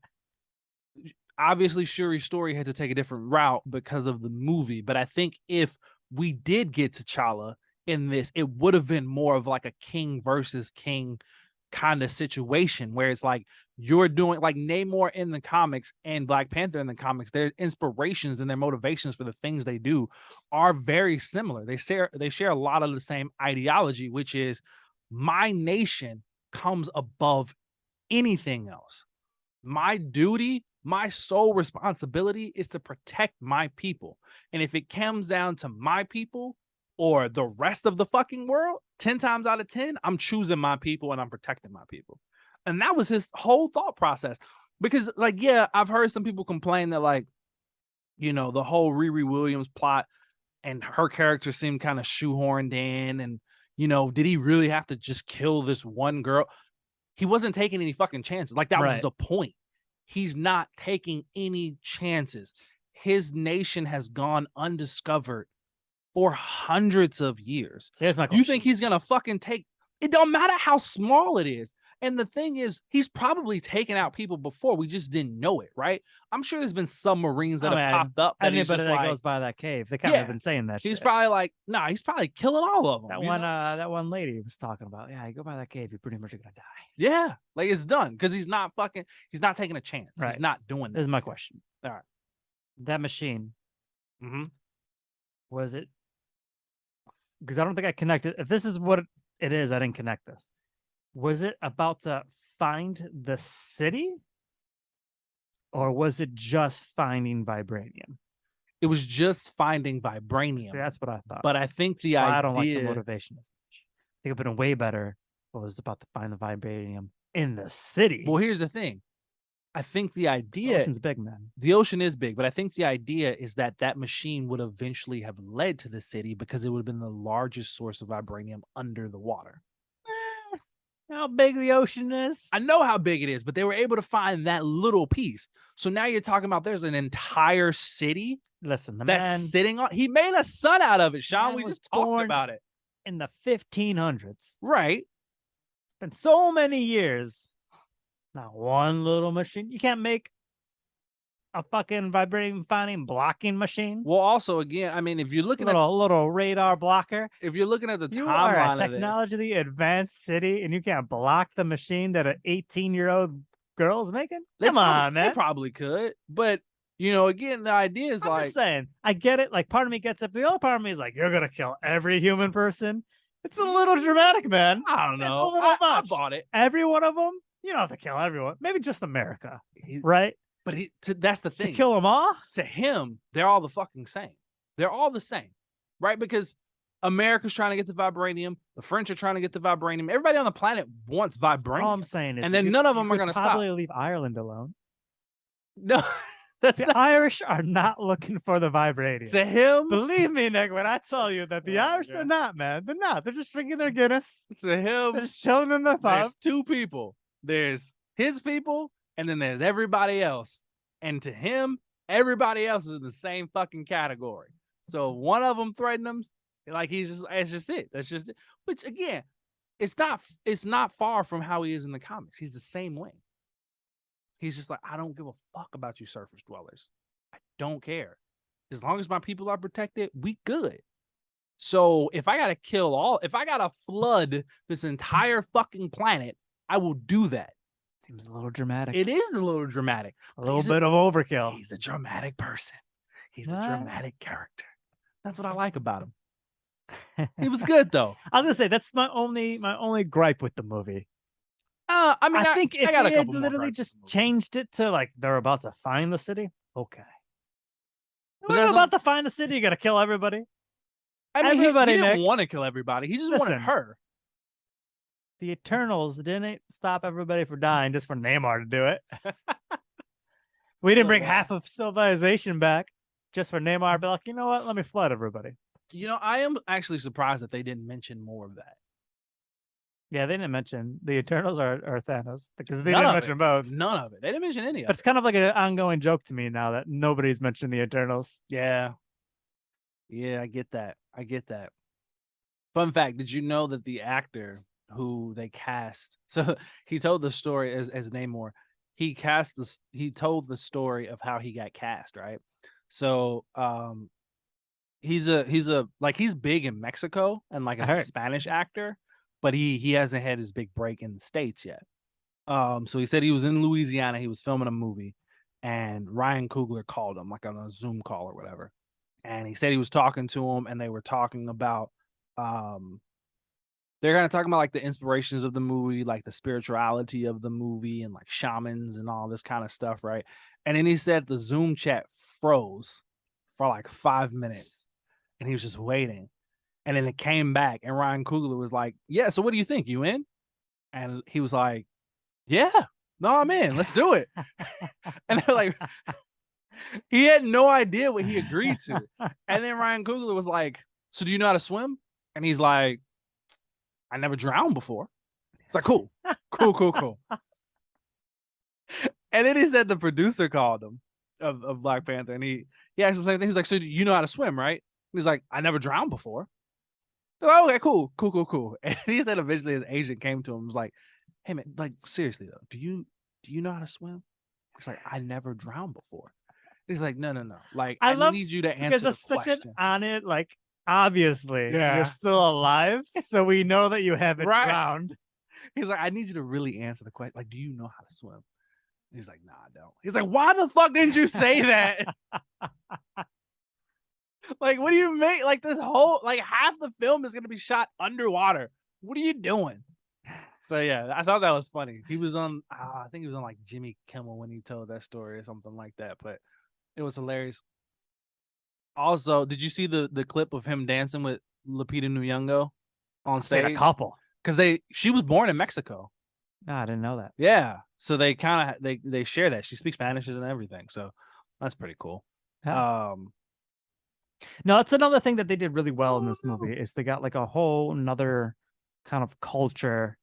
Obviously, Shuri's story had to take a different route because of the movie, but I think if we did get T'Challa in this, it would have been more of like a king versus king kind of situation where it's like you're doing like Namor in the comics and Black Panther in the comics, their inspirations and their motivations for the things they do are very similar. They share a lot of the same ideology, which is my nation comes above anything else. My duty, my sole responsibility is to protect my people. And if it comes down to my people or the rest of the fucking world, 10 times out of 10, I'm choosing my people and I'm protecting my people. And that was his whole thought process. Because, like, yeah, I've heard some people complain that, like, the whole Riri Williams plot and her character seemed kind of shoehorned in. And, did he really have to just kill this one girl? He wasn't taking any fucking chances. Like, that was the point. He's not taking any chances. His nation has gone undiscovered for hundreds of years. So here's my question. You think he's gonna fucking take it? Don't matter how small it is. And the thing is, he's probably taken out people before. We just didn't know it, right? I'm sure there's been submarines that have popped up. Anybody that goes by that cave, they kind of have been saying that. He's probably like, nah, he's probably killing all of them. That one lady was talking about. Yeah, you go by that cave, you're pretty much gonna die. Yeah, like it's done because he's not taking a chance. Right. He's not doing that. This is my question. All right. That machine, Mm-hmm. was it? Because I don't think I connected. If this is what it is, I didn't connect this. Was it about to find the city? Or was it just finding vibranium? It was just finding See, vibranium. that's what I thought. But I think Which is the why idea. I don't like the motivation as much. I think it would have been way better if it was about to find the vibranium in the city. Well, here's the thing. I think the The idea. ocean's big, man. The ocean is big, but I think the idea is that that machine would eventually have led to the city because it would have been the largest source of vibranium under the water. How big the ocean is? I know how big it is, but they were able to find that little piece. So now you're talking about there's an entire city Listen, the that's man sitting on. He made a sun out of it, Sean. man We was just talked born about it. in the 1500s. Right. It's been so many years. Not one little machine. You can't make a fucking vibranium finding blocking machine. Well, also, again, I mean, if you're looking little radar blocker. if you're looking at the You are a timeline of it, technologically advanced city, and you can't block the machine that an 18-year-old girl's making. Come on, man. They probably could, but you know, again, the idea is I'm like just saying. I get it. Like, part of me gets it. The other part of me is like, you're gonna kill every human person. It's a little dramatic, man. I don't know. It's a little I much. bought it. Every one of them. You don't have to kill everyone. Maybe just America, He- right? But that's the To thing. kill them all. To him, they're all the fucking same. They're all the same, right? Because America's trying to get the vibranium. The French are trying to get the vibranium. Everybody on the planet wants vibranium. All I'm saying is, And then none of them are gonna stop. probably leave Ireland alone. No, that's The not Irish are not looking for the vibranium. to him. Believe me, Nick, when I tell you that the Oh, Irish, yeah. they're not, man. They're not. They're just drinking their Guinness. To They're him, just chilling in the pub. there's two people. There's his people, and then there's everybody else. And to him, everybody else is in the same fucking category. So if one of them threatened him, like it's just it. That's just it. Which again, it's not far from how he is in the comics. He's the same way. He's just like, I don't give a fuck about you surface dwellers. I don't care. As long as my people are protected, we good. So if I gotta flood this entire fucking planet, I will do that. Seems a little dramatic. It is a little dramatic. A little bit of overkill. He's a dramatic person. He's a What? dramatic character. That's what I like about him. He was good though. I was gonna say that's my only gripe with the movie. I mean, I think if I got they a had couple more literally gripes just with the movie. changed it to like they're about to find the city, okay. But When that's you're about to find the city, you gotta kill everybody. I mean, everybody, he didn't Nick. want to kill everybody. He just wanted Listen. her. The Eternals didn't stop everybody from dying just for Neymar to do it. We didn't bring half of civilization back just for Neymar to be like, you know what? Let me flood everybody. You know, I am actually surprised that they didn't mention more of that. Yeah, they didn't mention the Eternals or Thanos because they None didn't of mention it. both. None of it. They didn't mention any of But it. it's kind of like an ongoing joke to me now that nobody's mentioned the Eternals. Yeah. Yeah, I get that. Fun fact, did you know that the actor who they cast, so he told the story as Namor, he told the story of how he got cast, right? So he's big in Mexico and like I as a heard. Spanish actor, but he hasn't had his big break in the States yet. So he said he was in Louisiana, he was filming a movie, and Ryan Coogler called him like on a Zoom call or whatever. And he said he was talking to him and they were talking about they're kind of talking about like the inspirations of the movie, like the spirituality of the movie and like shamans and all this kind of stuff, right? And then he said the Zoom chat froze for like 5 minutes and he was just waiting. And then it came back and Ryan Coogler was like, yeah, so what do you think? You in? And he was like, yeah, no, I'm in. Let's do it. And they're like, he had no idea what he agreed to. And then Ryan Coogler was like, so do you know how to swim? And he's like, I never drowned before. It's like, cool. And then he said the producer called him of Black Panther. And he asked him the same thing. He's like, so you know how to swim, right? He's like, I never drowned before. They're like, okay, cool. And he said eventually his agent came to him and was like, hey man, like seriously though, do you know how to swim? He's like, I never drowned before. He's like, no. Like, I need you to answer because the it's such question. an on it, like obviously Yeah. you're still alive, so we know that you haven't Right. drowned. He's like, I need you to really answer the question. Like, do you know how to swim? He's like, nah, I don't. He's like, why the fuck didn't you say that? Like, what do you make? Like, this whole, like, half the film is gonna be shot underwater. What are you doing? So yeah, I thought that was funny. He was on, I think he was on like Jimmy Kimmel when he told that story or something like that. But it was hilarious. Also, did you see the clip of him dancing with Lupita Nyong'o on I've seen a stage? couple. Because she was born in Mexico. No, I didn't know that. Yeah, so they kind of they share that. She speaks Spanish and everything, so that's pretty cool. Yeah. No, that's another thing that they did really well in this movie is they got like a whole another kind of culture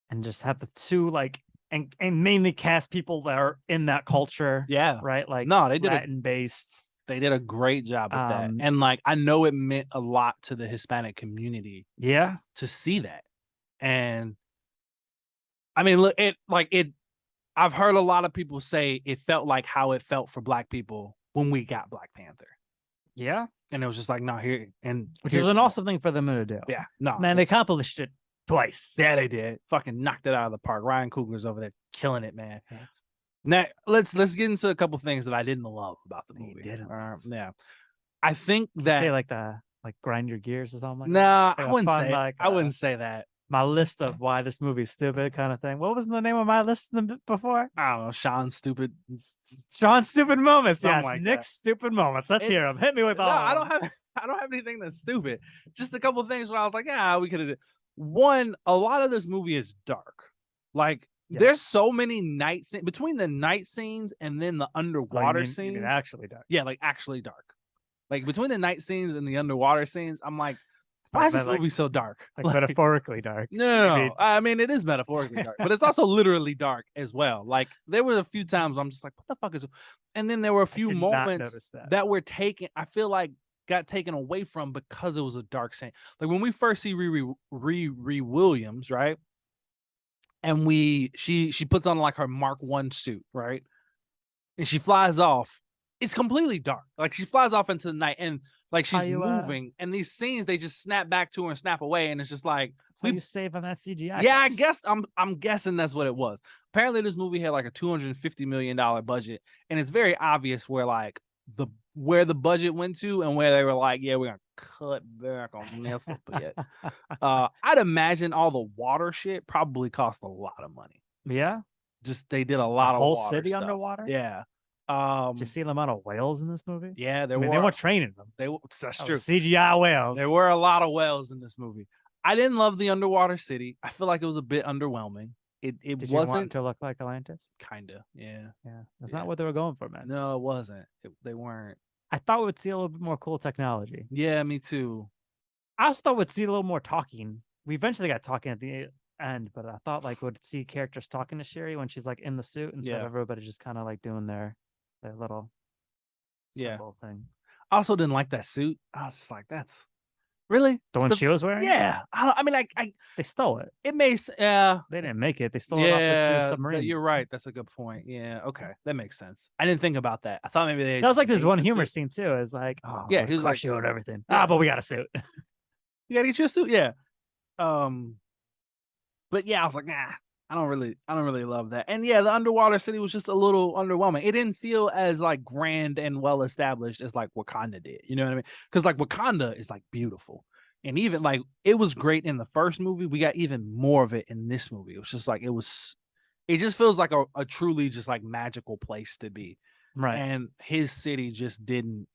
and just have the two like and mainly cast people that are in that culture. Yeah, Right. Like no, they did Latin based. they did a great job with that, and like I know it meant a lot to the Hispanic community. Yeah, to see that, and I mean, look, it. I've heard a lot of people say it felt like how it felt for Black people when we got Black Panther. Yeah. And it was just like, no, here, and which is an awesome thing for them to do. Yeah, no, man, they accomplished it twice. Yeah, they did. Fucking knocked it out of the park. Ryan Coogler's over there killing it, man. Yeah. Now let's get into a couple things that I didn't love about the movie. Yeah, I think that say like grind your gears or something. Like nah, that? I wouldn't fun, say. Like, I wouldn't say that. My list of why this movie's stupid kind of thing. What was the name of my list before? I don't know. Sean's stupid moments. Something Yes, like Nick's stupid moments. Let's hear them. Hit me with all. I don't have anything that's stupid. Just a couple things where I was like, yeah, we could have. One, a lot of this movie is dark. Like there's so many night scenes between the night scenes and then the underwater scenes. You mean actually dark. Yeah, like actually dark. Like between the night scenes and the underwater scenes, I'm like, why is this movie so dark? Like metaphorically dark. No, I mean it is metaphorically dark, but it's also literally dark as well. Like there were a few times I'm just like, what the fuck is it? And then there were a few moments that were taken, I feel like got taken away from because it was a dark scene. Like when we first see Riri Williams, right? And she puts on like her Mark I suit, right? And she flies off. It's completely dark. Like she flies off into the night and like she's moving, and these scenes they just snap back to her and snap away, and it's just like so you save on that CGI. Yeah, I guess I'm guessing that's what it was. Apparently, this movie had like a $250 million budget, and it's very obvious where the budget went to and where they were like, yeah, we're gonna cut back on this a bit. I'd imagine all the water shit probably cost a lot of money. Yeah, just they did a lot of whole water city stuff. Underwater. Yeah. Did you see the amount of whales in this movie? Yeah, they weren't training them. That's true. CGI whales. There were a lot of whales in this movie. I didn't love the underwater city. I feel like it was a bit underwhelming. It Did wasn't you want it to look like Atlantis. Kinda, yeah. That's not what they were going for, man. No, it wasn't. They weren't. I thought we would see a little bit more cool technology. Yeah, me too. I also thought we'd see a little more talking. We eventually got talking at the end, but I thought like we'd see characters talking to Sherry when she's like in the suit instead of everybody just kind of like doing their little thing. I also didn't like that suit. I was just like, that's really the one she was wearing. Yeah, I mean, they stole it. It may, they didn't make it. They stole it off the two submarines. You're right. That's a good point. Yeah, okay, that makes sense. I didn't think about that. I thought maybe that was like this one humor scene too. It's like, oh yeah, he was like, you and everything. But we got a suit. You gotta get you a suit. Yeah. But yeah, I was like, nah. I don't really love that. And yeah, the underwater city was just a little underwhelming. It didn't feel as like grand and well established as like Wakanda did. You know what I mean? Because like Wakanda is like beautiful. And even like it was great in the first movie. We got even more of it in this movie. It was just like it just feels like a truly just like magical place to be. Right. And his city just didn't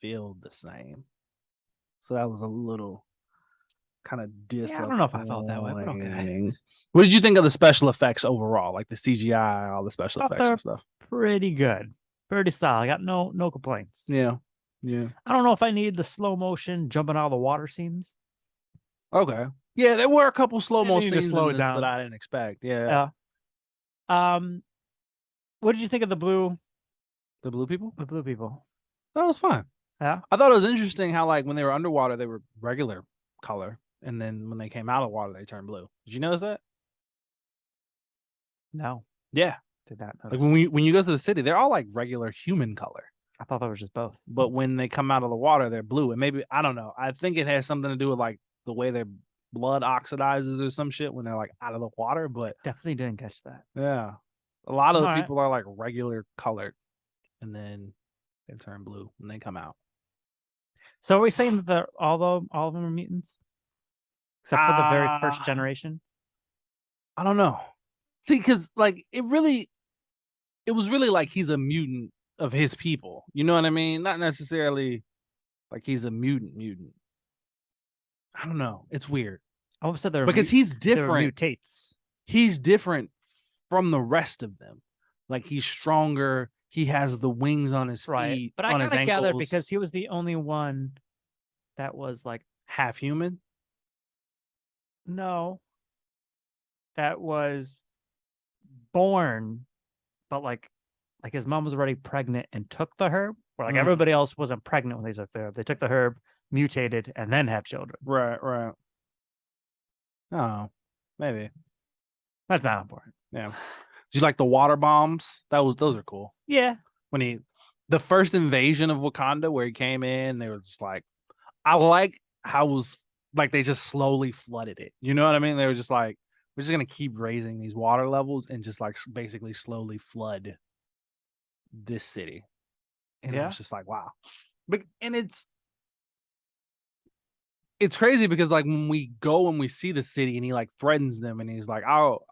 feel the same. So that was a little kind of disappointing. I don't know if I felt that way, but okay. What did you think of the special effects overall? Like the CGI, all the special effects and stuff? Pretty good. Pretty solid. I got no complaints. Yeah. Yeah. I don't know if I need the slow motion jumping out of the water scenes. Okay. Yeah, there were a couple slow-mo scenes slow it down. that I didn't expect. Yeah. What did you think of the blue people? The blue people. That was fine. Yeah. I thought it was interesting how like when they were underwater, they were regular color. And then when they came out of the water, they turned blue. Did you notice that? No. Yeah. Did not notice. Like when you go to the city, they're all like regular human color. I thought that was just both. But when they come out of the water, they're blue. And maybe, I don't know. I think it has something to do with like the way their blood oxidizes or some shit when they're like out of the water. But definitely didn't catch that. Yeah. A lot of the people are like regular colored. And then they turn blue when they come out. So are we saying that all of them are mutants except for the very first generation? I don't know. See, because like it was really like he's a mutant of his people. You know what I mean? Not necessarily like he's a mutant. I don't know. It's weird All of a sudden, because he's they're different. mutates. He's different from the rest of them. Like he's stronger. He has the wings on his feet, But I on his kind of gathered ankles. because he was the only one that was like half human. No, that was born, but like his mom was already pregnant and took the herb, or like everybody else wasn't pregnant when they took the herb. They took the herb, mutated, and then had children. Right. Oh, maybe. That's not important. Yeah. Did you like the water bombs? Those are cool. Yeah. When the first invasion of Wakanda, where he came in, they were just like, I like how it was like they just slowly flooded it. You know what I mean? They were just like, we're just gonna keep raising these water levels and just like basically slowly flood this city. And it was just like, wow. And it's crazy because like when we go and we see the city and he like threatens them and he's like, I'll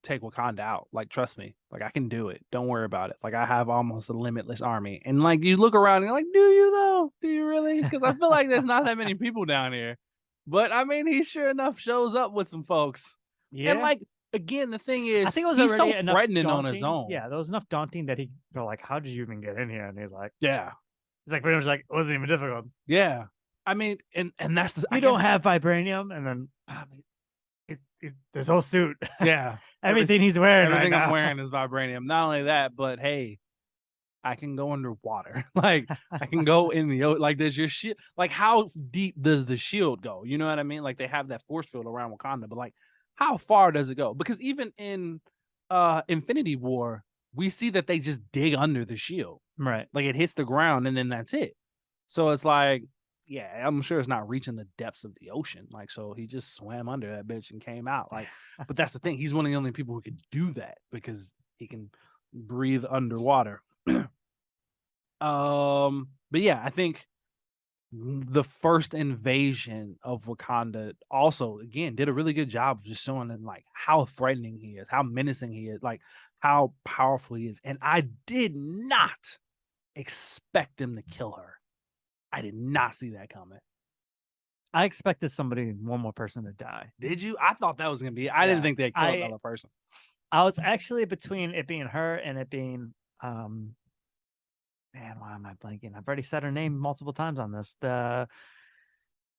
take Wakanda out. Like, trust me, like I can do it. Don't worry about it. Like I have almost a limitless army. And like you look around and you're like, do you though? Do you really? Because I feel like there's not that many people down here. But I mean, he sure enough shows up with some folks. Yeah. And like again, the thing is, I think it was he's so threatening on his own. Yeah, there was enough daunting that he go like, how did you even get in here? And he's like, yeah. He's like pretty much like, it wasn't even difficult. Yeah. I mean, and that's the we don't have vibranium, and then this whole suit. Yeah. everything he's wearing. Everything right I'm now. wearing is vibranium. Not only that, but hey, I can go underwater. Like I can go in the like there's your shield. Like how deep does the shield go? You know what I mean? Like they have that force field around Wakanda, but like how far does it go? Because even in Infinity War, we see that they just dig under the shield. Right. Like it hits the ground and then that's it. So it's like, yeah, I'm sure it's not reaching the depths of the ocean. Like, so he just swam under that bitch and came out. Like, but that's the thing. He's one of the only people who can do that because he can breathe underwater. But yeah, I think the first invasion of Wakanda also again did a really good job of just showing them like how threatening he is, how menacing he is, like how powerful he is. And I did not expect them to kill her. I did not see that coming. I expected one more person to die. Did you? I thought that was gonna be. I didn't think they'd kill another person. I was actually between it being her and it being man, why am I blanking? I've already said her name multiple times on this. The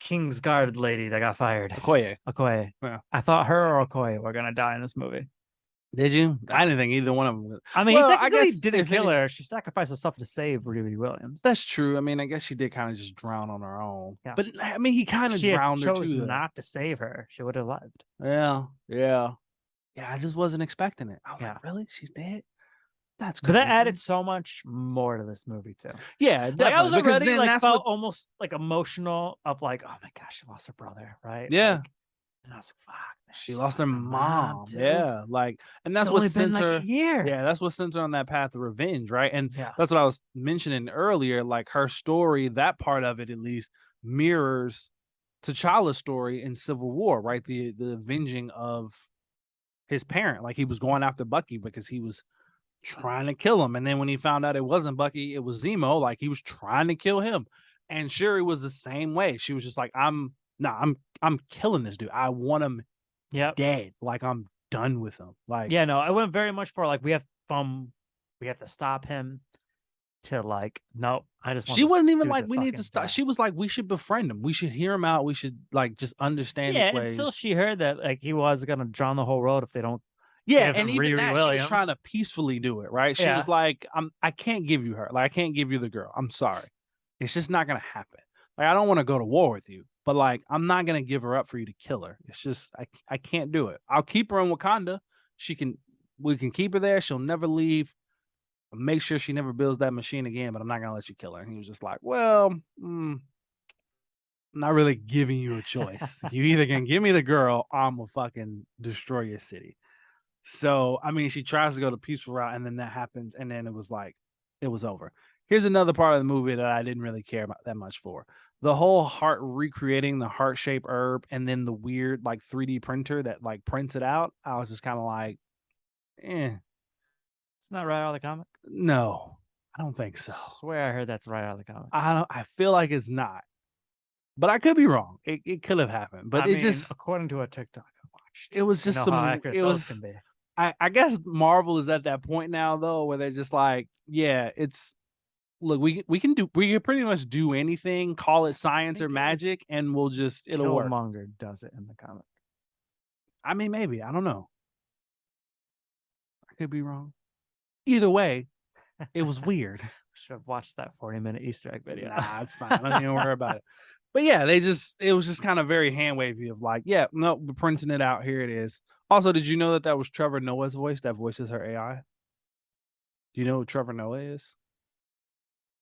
Kingsguard lady that got fired. Okoye. Yeah. I thought her or Okoye were gonna die in this movie. Did you? I didn't think either one of them. I mean, he technically didn't kill her. She sacrificed herself to save Riri Williams. That's true. I mean, I guess she did kind of just drown on her own. Yeah. But I mean, he kind of drowned her too. She chose not to save her. She would have lived. Yeah. I just wasn't expecting it. I was like, really? She's dead? That's crazy. But that added so much more to this movie too. Yeah, definitely. Like I was already like felt almost like emotional of like, oh my gosh, she lost her brother, right? Yeah. Like, and I was like, fuck. Man, she lost her mom. Yeah. Like, and that's what sent her. Like a year. Yeah, that's what sent her on that path of revenge, right? And that's what I was mentioning earlier. Like her story, that part of it at least mirrors T'Challa's story in Civil War, right? The avenging of his parent. Like he was going after Bucky because he was trying to kill him, and then when he found out it wasn't Bucky, it was Zemo. Like he was trying to kill him. And Shuri was the same way. She was just like, I'm killing this dude. I want him dead. Like I'm done with him. Like I went very much for like we have to stop him to like no. I just she wasn't even like we need to stop. She was like we should befriend him. We should hear him out. We should like just understand his ways. Until she heard that like he was gonna drown the whole road if they don't. Yeah, and even that, she was trying to peacefully do it, right? She was like, I can't give you her. Like, I can't give you the girl. I'm sorry. It's just not going to happen. Like, I don't want to go to war with you, but like, I'm not going to give her up for you to kill her. It's just, I can't do it. I'll keep her in Wakanda. We can keep her there. She'll never leave. I'll make sure she never builds that machine again, but I'm not going to let you kill her. And he was just like, well, I'm not really giving you a choice. You either can give me the girl or I'm going to fucking destroy your city. So, I mean, she tries to go the peaceful route and then that happens. And then it was like, it was over. Here's another part of the movie that I didn't really care about that much for. The whole heart recreating the heart-shaped herb and then the weird like 3D printer that like prints it out. I was just kind of like, eh, It's not right out of the comic. no, I don't think so. Swear I heard that's right out of the comic. I feel like it's not. But I could be wrong. It could have happened. But I it mean, just according to a TikTok I watched, it was you just know how some accurate it those was can be. I guess Marvel is at that point now though where they're just like, yeah, it's look, we can pretty much do anything, call it science think or it was magic, and it'll work. Killmonger does it in the comic. I mean, maybe. I don't know. I could be wrong. Either way, it was weird. Should have watched that 40-minute Easter egg video. Nah, it's fine. Don't even worry about it. But yeah, it was just kind of very hand wavy of like, yeah, no, we're printing it out. Here it is. Also, did you know that was Trevor Noah's voice that voices her AI? Do you know who Trevor Noah is?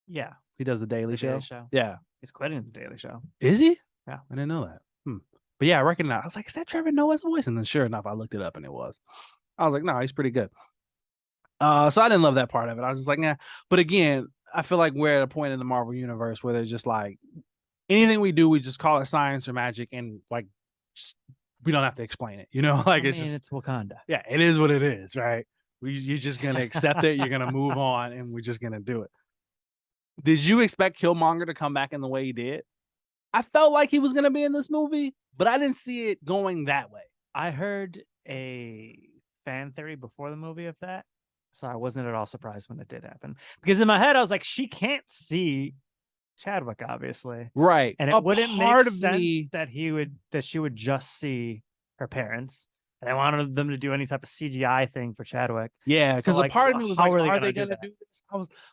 Yeah. He does the Daily Show. Yeah. He's quitting the Daily Show. Is he? Yeah. I didn't know that. But yeah, I recognized. I was like, is that Trevor Noah's voice? And then sure enough, I looked it up and it was. I was like, no, he's pretty good. So I didn't love that part of it. I was just like, nah. But again, I feel like we're at a point in the Marvel universe where they're just like, anything we do, we just call it science or magic, and like, just, we don't have to explain it. You know, like it's Wakanda. Yeah, it is what it is, right? You're just gonna accept it. You're gonna move on, and we're just gonna do it. Did you expect Killmonger to come back in the way he did? I felt like he was gonna be in this movie, but I didn't see it going that way. I heard a fan theory before the movie of that, so I wasn't at all surprised when it did happen. Because in my head, I was like, she can't see Chadwick, obviously, right? And it wouldn't make sense that she would just see her parents. And I wanted them to do any type of CGI thing for Chadwick. Yeah, because a part of me was like, are they gonna do this?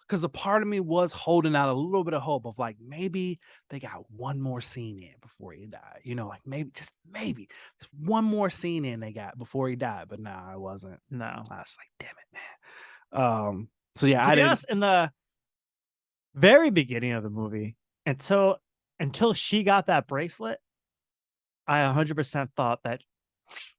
Because a part of me was holding out a little bit of hope of like maybe they got one more scene in before he died. You know, like maybe just one more scene in they got before he died. But no, it wasn't. No, I was like, damn it, man. So yeah, to be honest, in the very beginning of the movie, until she got that bracelet, I 100% thought that,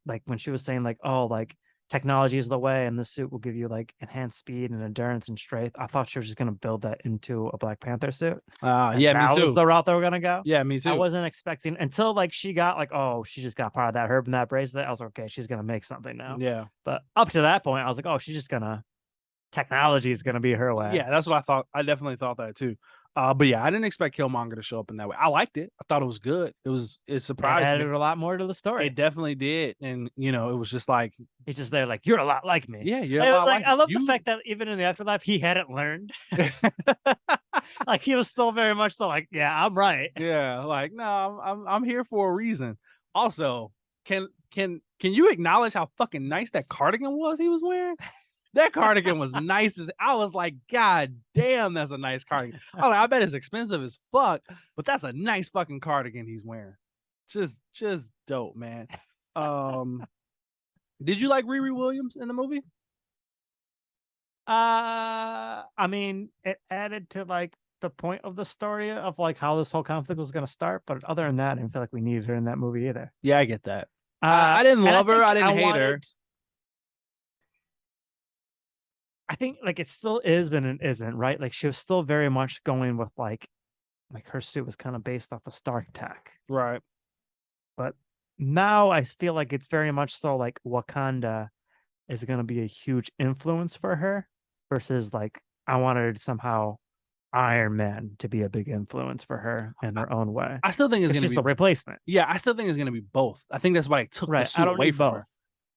like when she was saying like, oh, like technology is the way and this suit will give you like enhanced speed and endurance and strength, I thought she was just going to build that into a Black Panther suit. Yeah, me too. That was the route they were going to go. Yeah, me too. I wasn't expecting until like she got like, oh, she just got part of that herb and that bracelet. I was like, okay, she's going to make something now. Yeah. But up to that point, I was like, oh, she's just going to, technology is going to be her way. Yeah, that's what I thought. I definitely thought that too. But yeah, I didn't expect Killmonger to show up in that way. I liked it. I thought it was good. It surprised me. It added a lot more to the story. It definitely did. And you know, it was just like he's just there, like, you're a lot like me. Yeah, you're a lot like I love the fact that even in the afterlife, he hadn't learned. Like he was still very much so like, yeah, I'm right. Yeah, like, no, I'm here for a reason. Also, can you acknowledge how fucking nice that cardigan was he was wearing? That cardigan was nice as I was like, God damn, that's a nice cardigan. I bet it's expensive as fuck, but that's a nice fucking cardigan he's wearing. Just dope, man. Did you like Riri Williams in the movie? I mean, it added to like the point of the story of like how this whole conflict was going to start, but other than that, I didn't feel like we needed her in that movie either. Yeah, I get that. I didn't love her. I didn't hate her. I think like it still is, but it isn't, right? Like she was still very much going with like her suit was kind of based off of Stark tech. Right. But now I feel like it's very much so like Wakanda is going to be a huge influence for her versus like I wanted somehow Iron Man to be a big influence for her in her own way. I still think it's going to be the replacement. Yeah, I still think it's going to be both. I think that's why I took the suit away from her.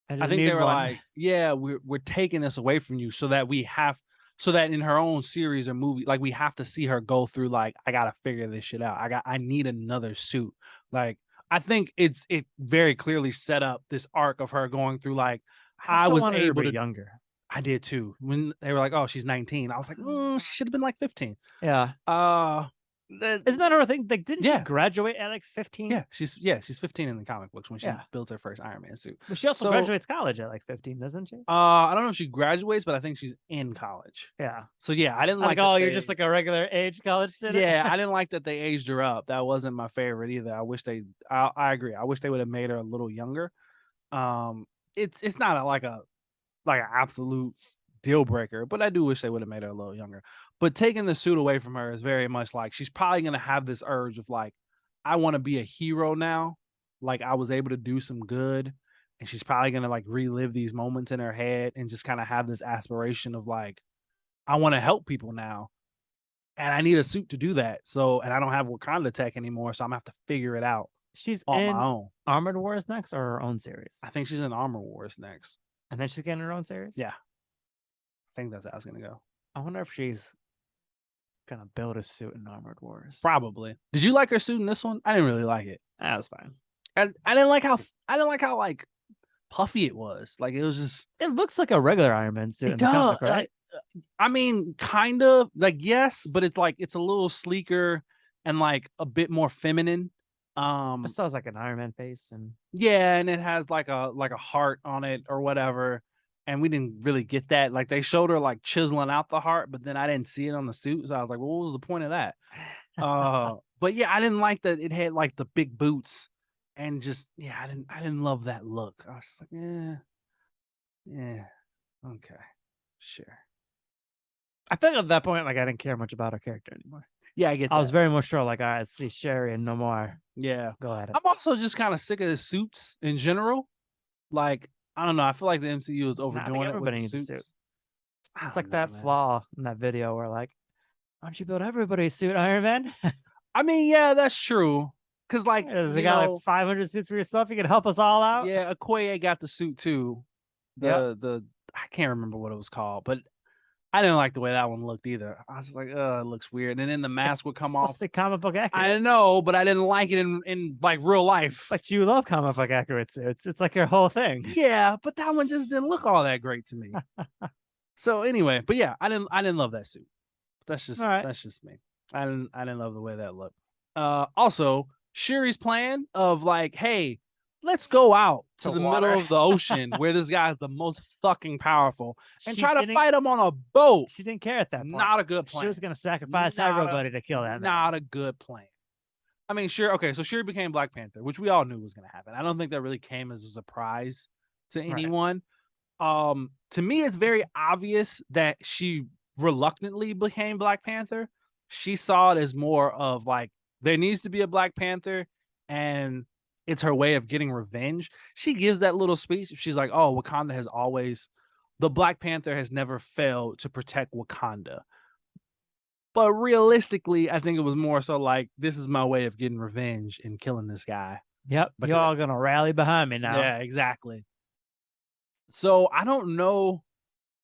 I think they were like, yeah, we're taking this away from you so that in her own series or movie, like we have to see her go through like, I gotta figure this shit out. I need another suit. Like I think it very clearly set up this arc of her going through like I was able to be younger. I did too. When they were like, oh, she's 19. I was like, she should have been like 15. Yeah. Isn't that her thing? Like, didn't she graduate at like 15? Yeah, she's 15 in the comic books when she builds her first Iron Man suit. But she also graduates college at like 15, doesn't she? I don't know if she graduates, but I think she's in college. Yeah. So yeah, I didn't like. Oh, you're just like a regular age college student. Yeah, I didn't like that they aged her up. That wasn't my favorite either. I wish they. I agree. I wish they would have made her a little younger. It's not like an absolute deal breaker, but I do wish they would have made her a little younger. But taking the suit away from her is very much like she's probably gonna have this urge of like, I want to be a hero now. Like I was able to do some good. And she's probably gonna like relive these moments in her head and just kind of have this aspiration of like, I want to help people now. And I need a suit to do that. So, and I don't have Wakanda tech anymore, so I'm gonna have to figure it out She's on in my own. Armored Wars next or her own series? I think she's in Armor Wars next. And then she's getting her own series? Yeah. I think that's how it's gonna go. I wonder if she's gonna build a suit in Armored Wars. Probably. Did you like her suit in this one? I didn't really like it. That was fine. I didn't like how like puffy it was. Like it was just It looks like a regular Iron Man suit. it does. Right? I mean, kind of like yes, but it's like it's a little sleeker and like a bit more feminine. It still has like an Iron Man face, and yeah, and it has like a heart on it or whatever. And we didn't really get that. Like they showed her like chiseling out the heart, but then I didn't see it on the suit. So I was like, well, what was the point of that? But yeah, I didn't like that it had like the big boots and just yeah, I didn't love that look. I was just like, yeah, okay, sure. I think at that point, like I didn't care much about her character anymore. Yeah, I get that. I was very much sure, like, all right, see Sherry and no more. Yeah. Go at it. I'm also just kind of sick of the suits in general. Like, I don't know. I feel like the MCU is overdoing it with the suits. It's like that flaw in that video where, like, why don't you build everybody's suit, Iron Man? I mean, yeah, that's true. Because, like, you got like 500 suits for yourself. You can help us all out. Yeah, Okoye got the suit too. The I can't remember what it was called, but I didn't like the way that one looked either. I was like, oh, it looks weird. And then the mask would come off. Supposed to be comic book accurate. I know, but I didn't like it in like real life. But you love comic book accurate suits. It's like your whole thing. Yeah, but that one just didn't look all that great to me. So anyway, but yeah, I didn't love that suit. That's just that's just me. I didn't love the way that looked. Also, Shuri's plan of like, hey, let's go out to the middle of the ocean where this guy is the most fucking powerful and try to fight him on a boat. She didn't care at that point. Not a good plan. She was going to sacrifice everybody to kill that man. Not a good plan. I mean, sure. Okay, so Shuri became Black Panther, which we all knew was going to happen. I don't think that really came as a surprise to anyone. To me, it's very obvious that she reluctantly became Black Panther. She saw it as more of like, there needs to be a Black Panther, and it's her way of getting revenge. She gives that little speech. She's like, oh, Wakanda has always, the Black Panther has never failed to protect Wakanda. But realistically, I think it was more so like, this is my way of getting revenge and killing this guy. Yep. You're all going to rally behind me now. Yeah, exactly. So I don't know.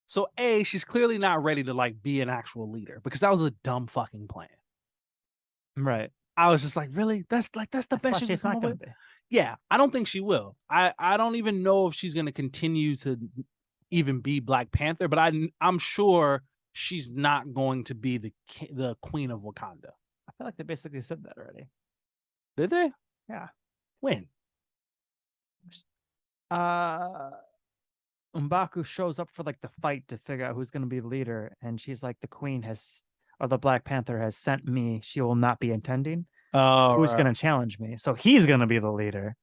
So A, she's clearly not ready to like be an actual leader because that was a dumb fucking plan. Right. I was just like, really? That's the best she's not going to be. Yeah, I don't think she will. I don't even know if she's going to continue to even be Black Panther, but I'm sure she's not going to be the queen of Wakanda. I feel like they basically said that already. Did they? Yeah. When? M'Baku shows up for like the fight to figure out who's going to be the leader, and she's like, the queen has, or the Black Panther has sent me. She will not be attending. Oh, who's going to challenge me? So he's going to be the leader.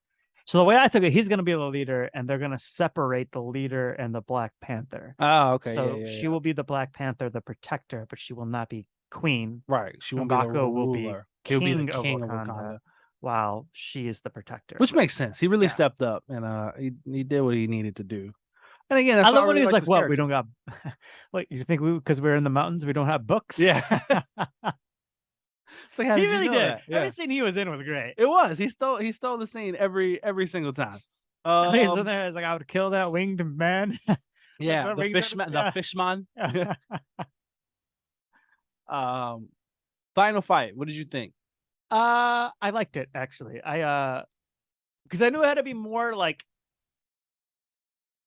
So the way I took it, he's going to be the leader, and they're going to separate the leader and the Black Panther. Oh, okay. So she will be the Black Panther, the protector, but she will not be queen. Right. She won't M'Baku be the will be king, He'll be the king of Wakanda, while she is the protector. Which makes sense. He really stepped up, and he did what he needed to do. And again, I love when he's like, "What? We don't got? What you think because we're in the mountains, we don't have books?" Yeah. It's like, he really did. Yeah. Every scene he was in was great. It was. He stole the scene every single time. He's in there. It's like, I would kill that winged man. Yeah, like the fishman. The fishman. Final fight. What did you think? I liked it actually. Because I knew it had to be more like.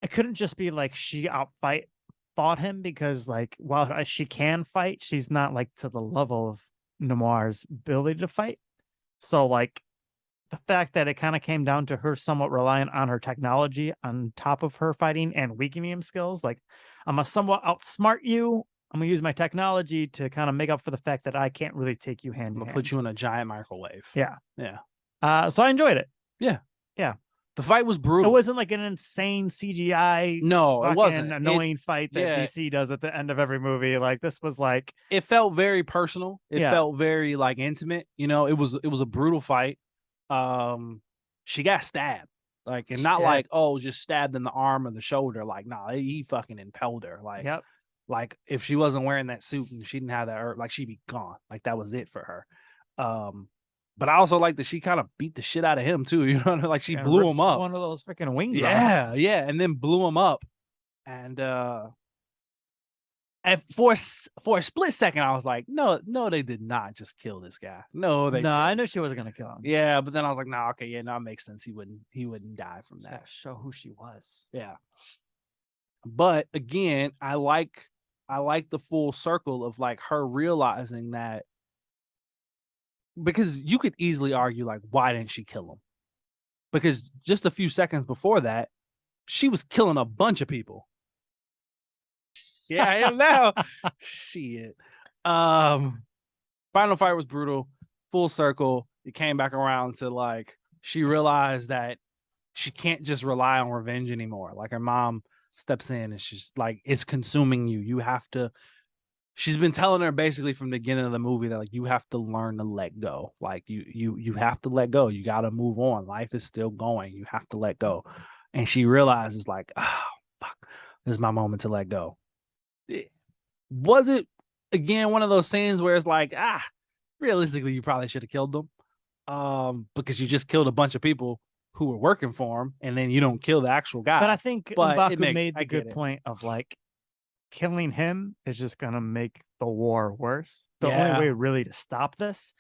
It couldn't just be like she fought him, because like while she can fight, she's not like to the level of Nemoir's ability to fight. So like the fact that it kind of came down to her somewhat reliant on her technology on top of her fighting and weakening him skills. Like, I'm gonna somewhat outsmart you. I'm gonna use my technology to kind of make up for the fact that I can't really take you hand in hand. Put you in a giant microwave. Yeah. Yeah. So I enjoyed it. Yeah. Yeah. The fight was It brutal. wasn't like an insane CGI, No, it wasn't. annoying fight that yeah. DC does at the end of every movie. Like this was like It felt very personal. It Yeah. felt very like intimate. You know, it was a brutal fight. She got stabbed. Like, and She not did. like, oh, just stabbed in the arm or the shoulder. Like, nah, he fucking impaled her. Like, Yep. like if she wasn't wearing that suit and she didn't have that herb, like she'd be gone. Like that was it for her. But I also like that she kind of beat the shit out of him too. You know, like she And blew rips him up. one of those freaking wings off. Yeah, yeah, and then blew him up. And for a split second, I was like, no, they did not just kill this guy. No, they. No, I didn't. knew she wasn't gonna kill him. Yeah, but then I was like, nah, okay, yeah, no, it makes sense. He wouldn't die from Yeah, that. show who she was. Yeah. But again, I like the full circle of like her realizing that, because you could easily argue like, why didn't she kill him? Because just a few seconds before that, she was killing a bunch of people. Yeah, I am now. Shit. Final fight was brutal. Full circle. It came back around to like, she realized that she can't just rely on revenge anymore. Like her mom steps in and she's like, it's consuming you. You have to. She's been telling her basically from the beginning of the movie that like, you have to learn to let go. Like you have to let go. You got to move on. Life is still going. You have to let go. And she realizes like, oh fuck, this is my moment to let go. Was it again one of those scenes where it's like, realistically, you probably should have killed them, because you just killed a bunch of people who were working for him, and then you don't kill the actual guy. But I think M'Baku made the good point of like, killing him is just gonna make the war worse. The only way really to stop this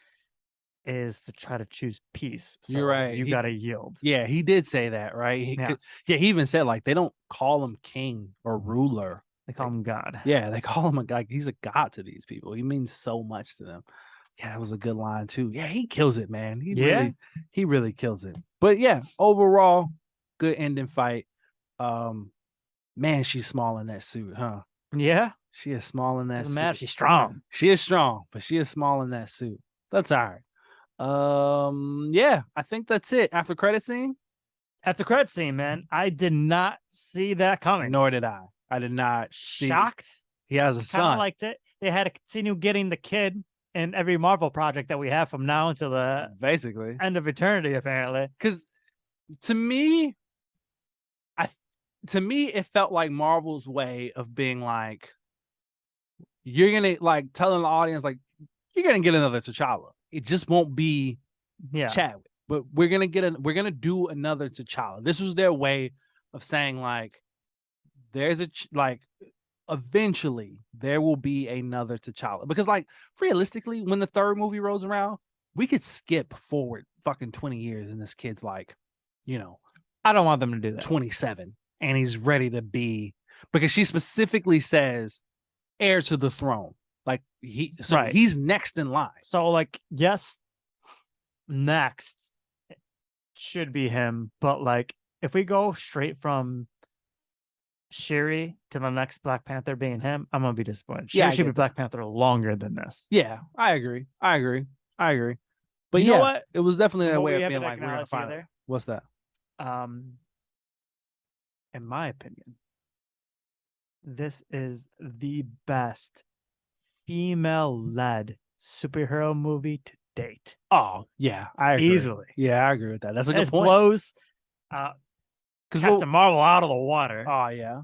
is to try to choose peace. So you're right. You gotta yield. Yeah, he did say that, right? He even said like they don't call him king or ruler. They call him God. Yeah, they call him a god. He's a god to these people. He means so much to them. Yeah, that was a good line too. Yeah, he kills it, man. He really kills it. But yeah, overall, good ending fight. Man, she's small in that suit, huh? Yeah, she is small in that doesn't suit. matter. She's strong. She is strong, but she is small in that suit. That's all right. Yeah, I think that's it. After credit scene. After credit scene, man, I did not see that coming. Nor did I. I did not. Shocked. He has a son. Kind of liked it. They had to continue getting the kid in every Marvel project that we have from now until the basically end of eternity, apparently. Because to me, it felt like Marvel's way of being like, you're gonna like telling the audience like, you're gonna get another T'Challa. It just won't be Chadwick, but we're gonna do another T'Challa. This was their way of saying like, there's eventually there will be another T'Challa, because like realistically, when the third movie rolls around, we could skip forward fucking 20 years and this kid's like, I don't want them to do that. 27 and he's ready to be, because she specifically says heir to the throne. Like he's next in line. So like, yes, next should be him, but like if we go straight from Shuri to the next Black Panther being him, I'm gonna be disappointed. Shuri should be Black Panther longer than this. Yeah, I agree. But you know what? It was definitely that way of being like, we're gonna find it. What's that? In my opinion, this is the best female-led superhero movie to date. Oh yeah, I agree. Easily. Yeah, I agree with that. That's a good point. Blows Captain Marvel out of the water. Oh yeah.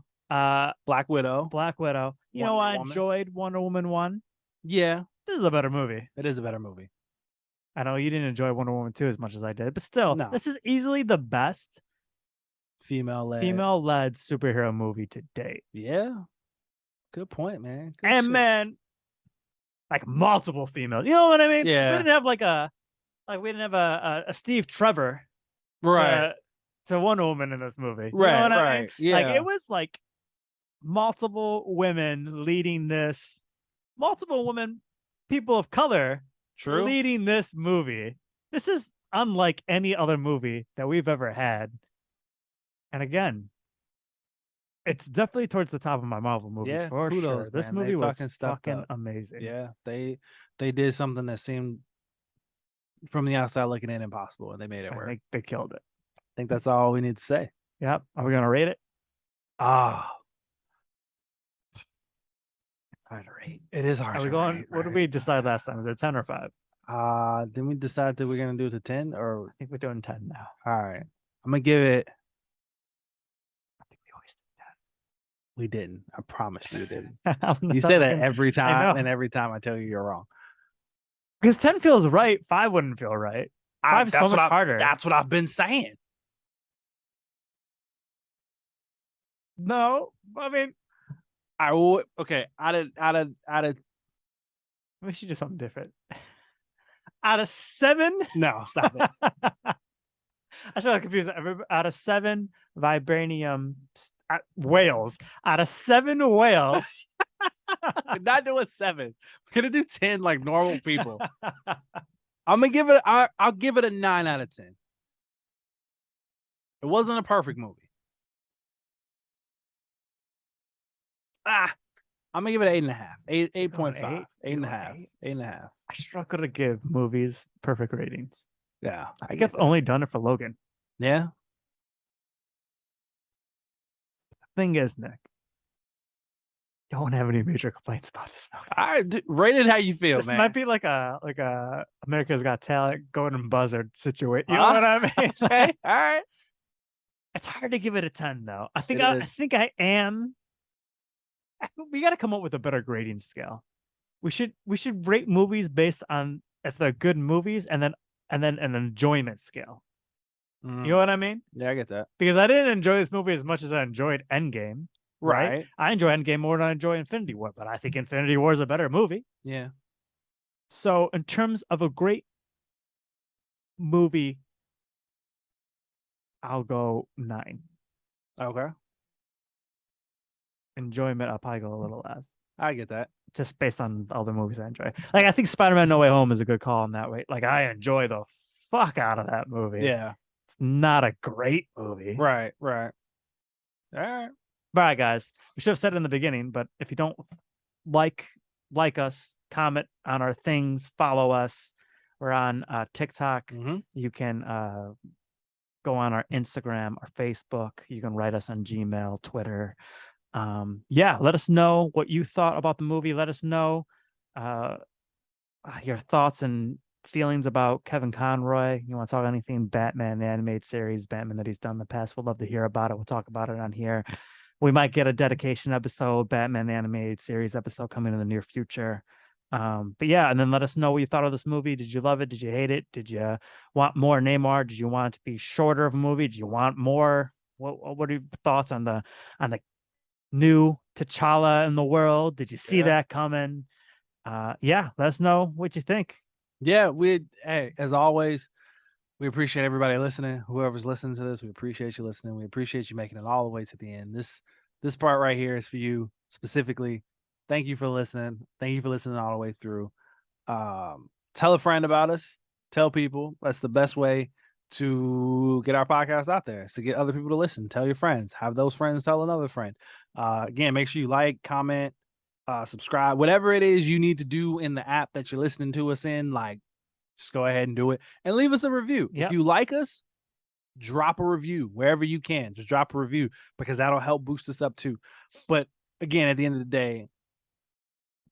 Black Widow. You know, I enjoyed Wonder Woman 1. Yeah, this is a better movie. It is a better movie. I know you didn't enjoy Wonder Woman 2 as much as I did, but still, this is easily the best female-led superhero movie to date. Yeah, good point, man. Good shit. Man, like multiple females. You know what I mean? Yeah. We didn't have a Steve Trevor, right, to Wonder Woman in this movie. You right, know what right. I mean? Yeah. Like it was like multiple women leading this, multiple women, people of color, leading this movie. This is unlike any other movie that we've ever had. And again, it's definitely towards the top of my Marvel movies for sure. This movie was fucking amazing. Yeah, they did something that seemed from the outside looking in impossible, and they made it work. They killed it. think that's all we need to say. Yep. Are we gonna rate it? Ah, Hard to rate. it is hard. Are we to going? rate, What did right? we decide last time? Was it 10 or 5? Didn't we decide that we're gonna do it to 10 or? I think we're doing 10 now. All right, I'm gonna give it. I think we always did We didn't. I promise you, we didn't. that. I'm gonna You stop say that looking- every I time, know. and every time I tell you you're wrong. Because 10 feels right. 5 wouldn't feel right. 5 is so That's much what I- harder. That's what I've been saying. No, I mean, I will. Okay, out of. we should do something different. Out of 7, No, stop it. I feel confused. Out of 7 vibranium whales, out of 7 whales, We're not doing 7. We're gonna do 10 like normal people. I'm gonna give it. I'll give it a 9 out of 10. It wasn't a perfect movie. I'm gonna give it an 8.5. 8.5. 8.5. 8.5. I struggle to give movies perfect ratings. Yeah. I think I've only done it for Logan. Yeah. Thing is, Nick, don't have any major complaints about this movie. All right, rate it how you feel, This man. might be like a America's Got Talent Golden Buzzard situation. You know what I mean? Okay. All right. It's hard to give it a 10 though. I think It I is. think I am. We got to come up with a better grading scale. We should rate movies based on if they're good movies and then an enjoyment scale. You know what I mean? Yeah, I get that. Because I didn't enjoy this movie as much as I enjoyed Endgame. Right? I enjoy Endgame more than I enjoy Infinity War, but I think Infinity War is a better movie. Yeah. So in terms of a great movie, I'll go 9. Okay. Enjoyment, I'll probably go a little less. I get that. Just based on all the movies I enjoy. Like I think Spider-Man No Way Home is a good call in that way. Like I enjoy the fuck out of that movie. Yeah. It's not a great movie. Right. All right. All right, guys. We should have said it in the beginning, but if you don't like us, comment on our things, follow us. We're on TikTok. You can go on our Instagram, our Facebook. You can write us on Gmail, Twitter. Let us know what you thought about the movie. Let us know your thoughts and feelings about Kevin Conroy. You want to talk anything Batman, the animated series, Batman that he's done in the past, we'd love to hear about it. We'll talk about it on here. We might get a dedication episode, Batman the animated series episode coming in the near future. And then let us know what you thought of this movie. Did you love it? Did you hate it? Did you want more Namor? Did you want it to be shorter of a movie? Did you want more? What are your thoughts on the new T'Challa in the world? Did you see that coming? Let us know what you think. Yeah, as always, we appreciate everybody listening. Whoever's listening to this, we appreciate you listening. We appreciate you making it all the way to the end. This part right here is for you specifically. Thank you for listening. Thank you for listening all the way through. Tell a friend about us. Tell people. That's the best way to get our podcast out there. Is to get other people to listen. Tell your friends. Have those friends tell another friend. Again, make sure you like, comment, subscribe, whatever it is you need to do in the app that you're listening to us in. Like, just go ahead and do it and leave us a review. If you like us, drop a review wherever you can. Just drop a review because that'll help boost us up too. But again, at the end of the day,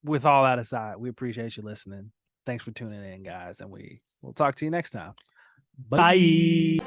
with all that aside, we appreciate you listening. Thanks for tuning in, guys, and we'll talk to you next time. Bye.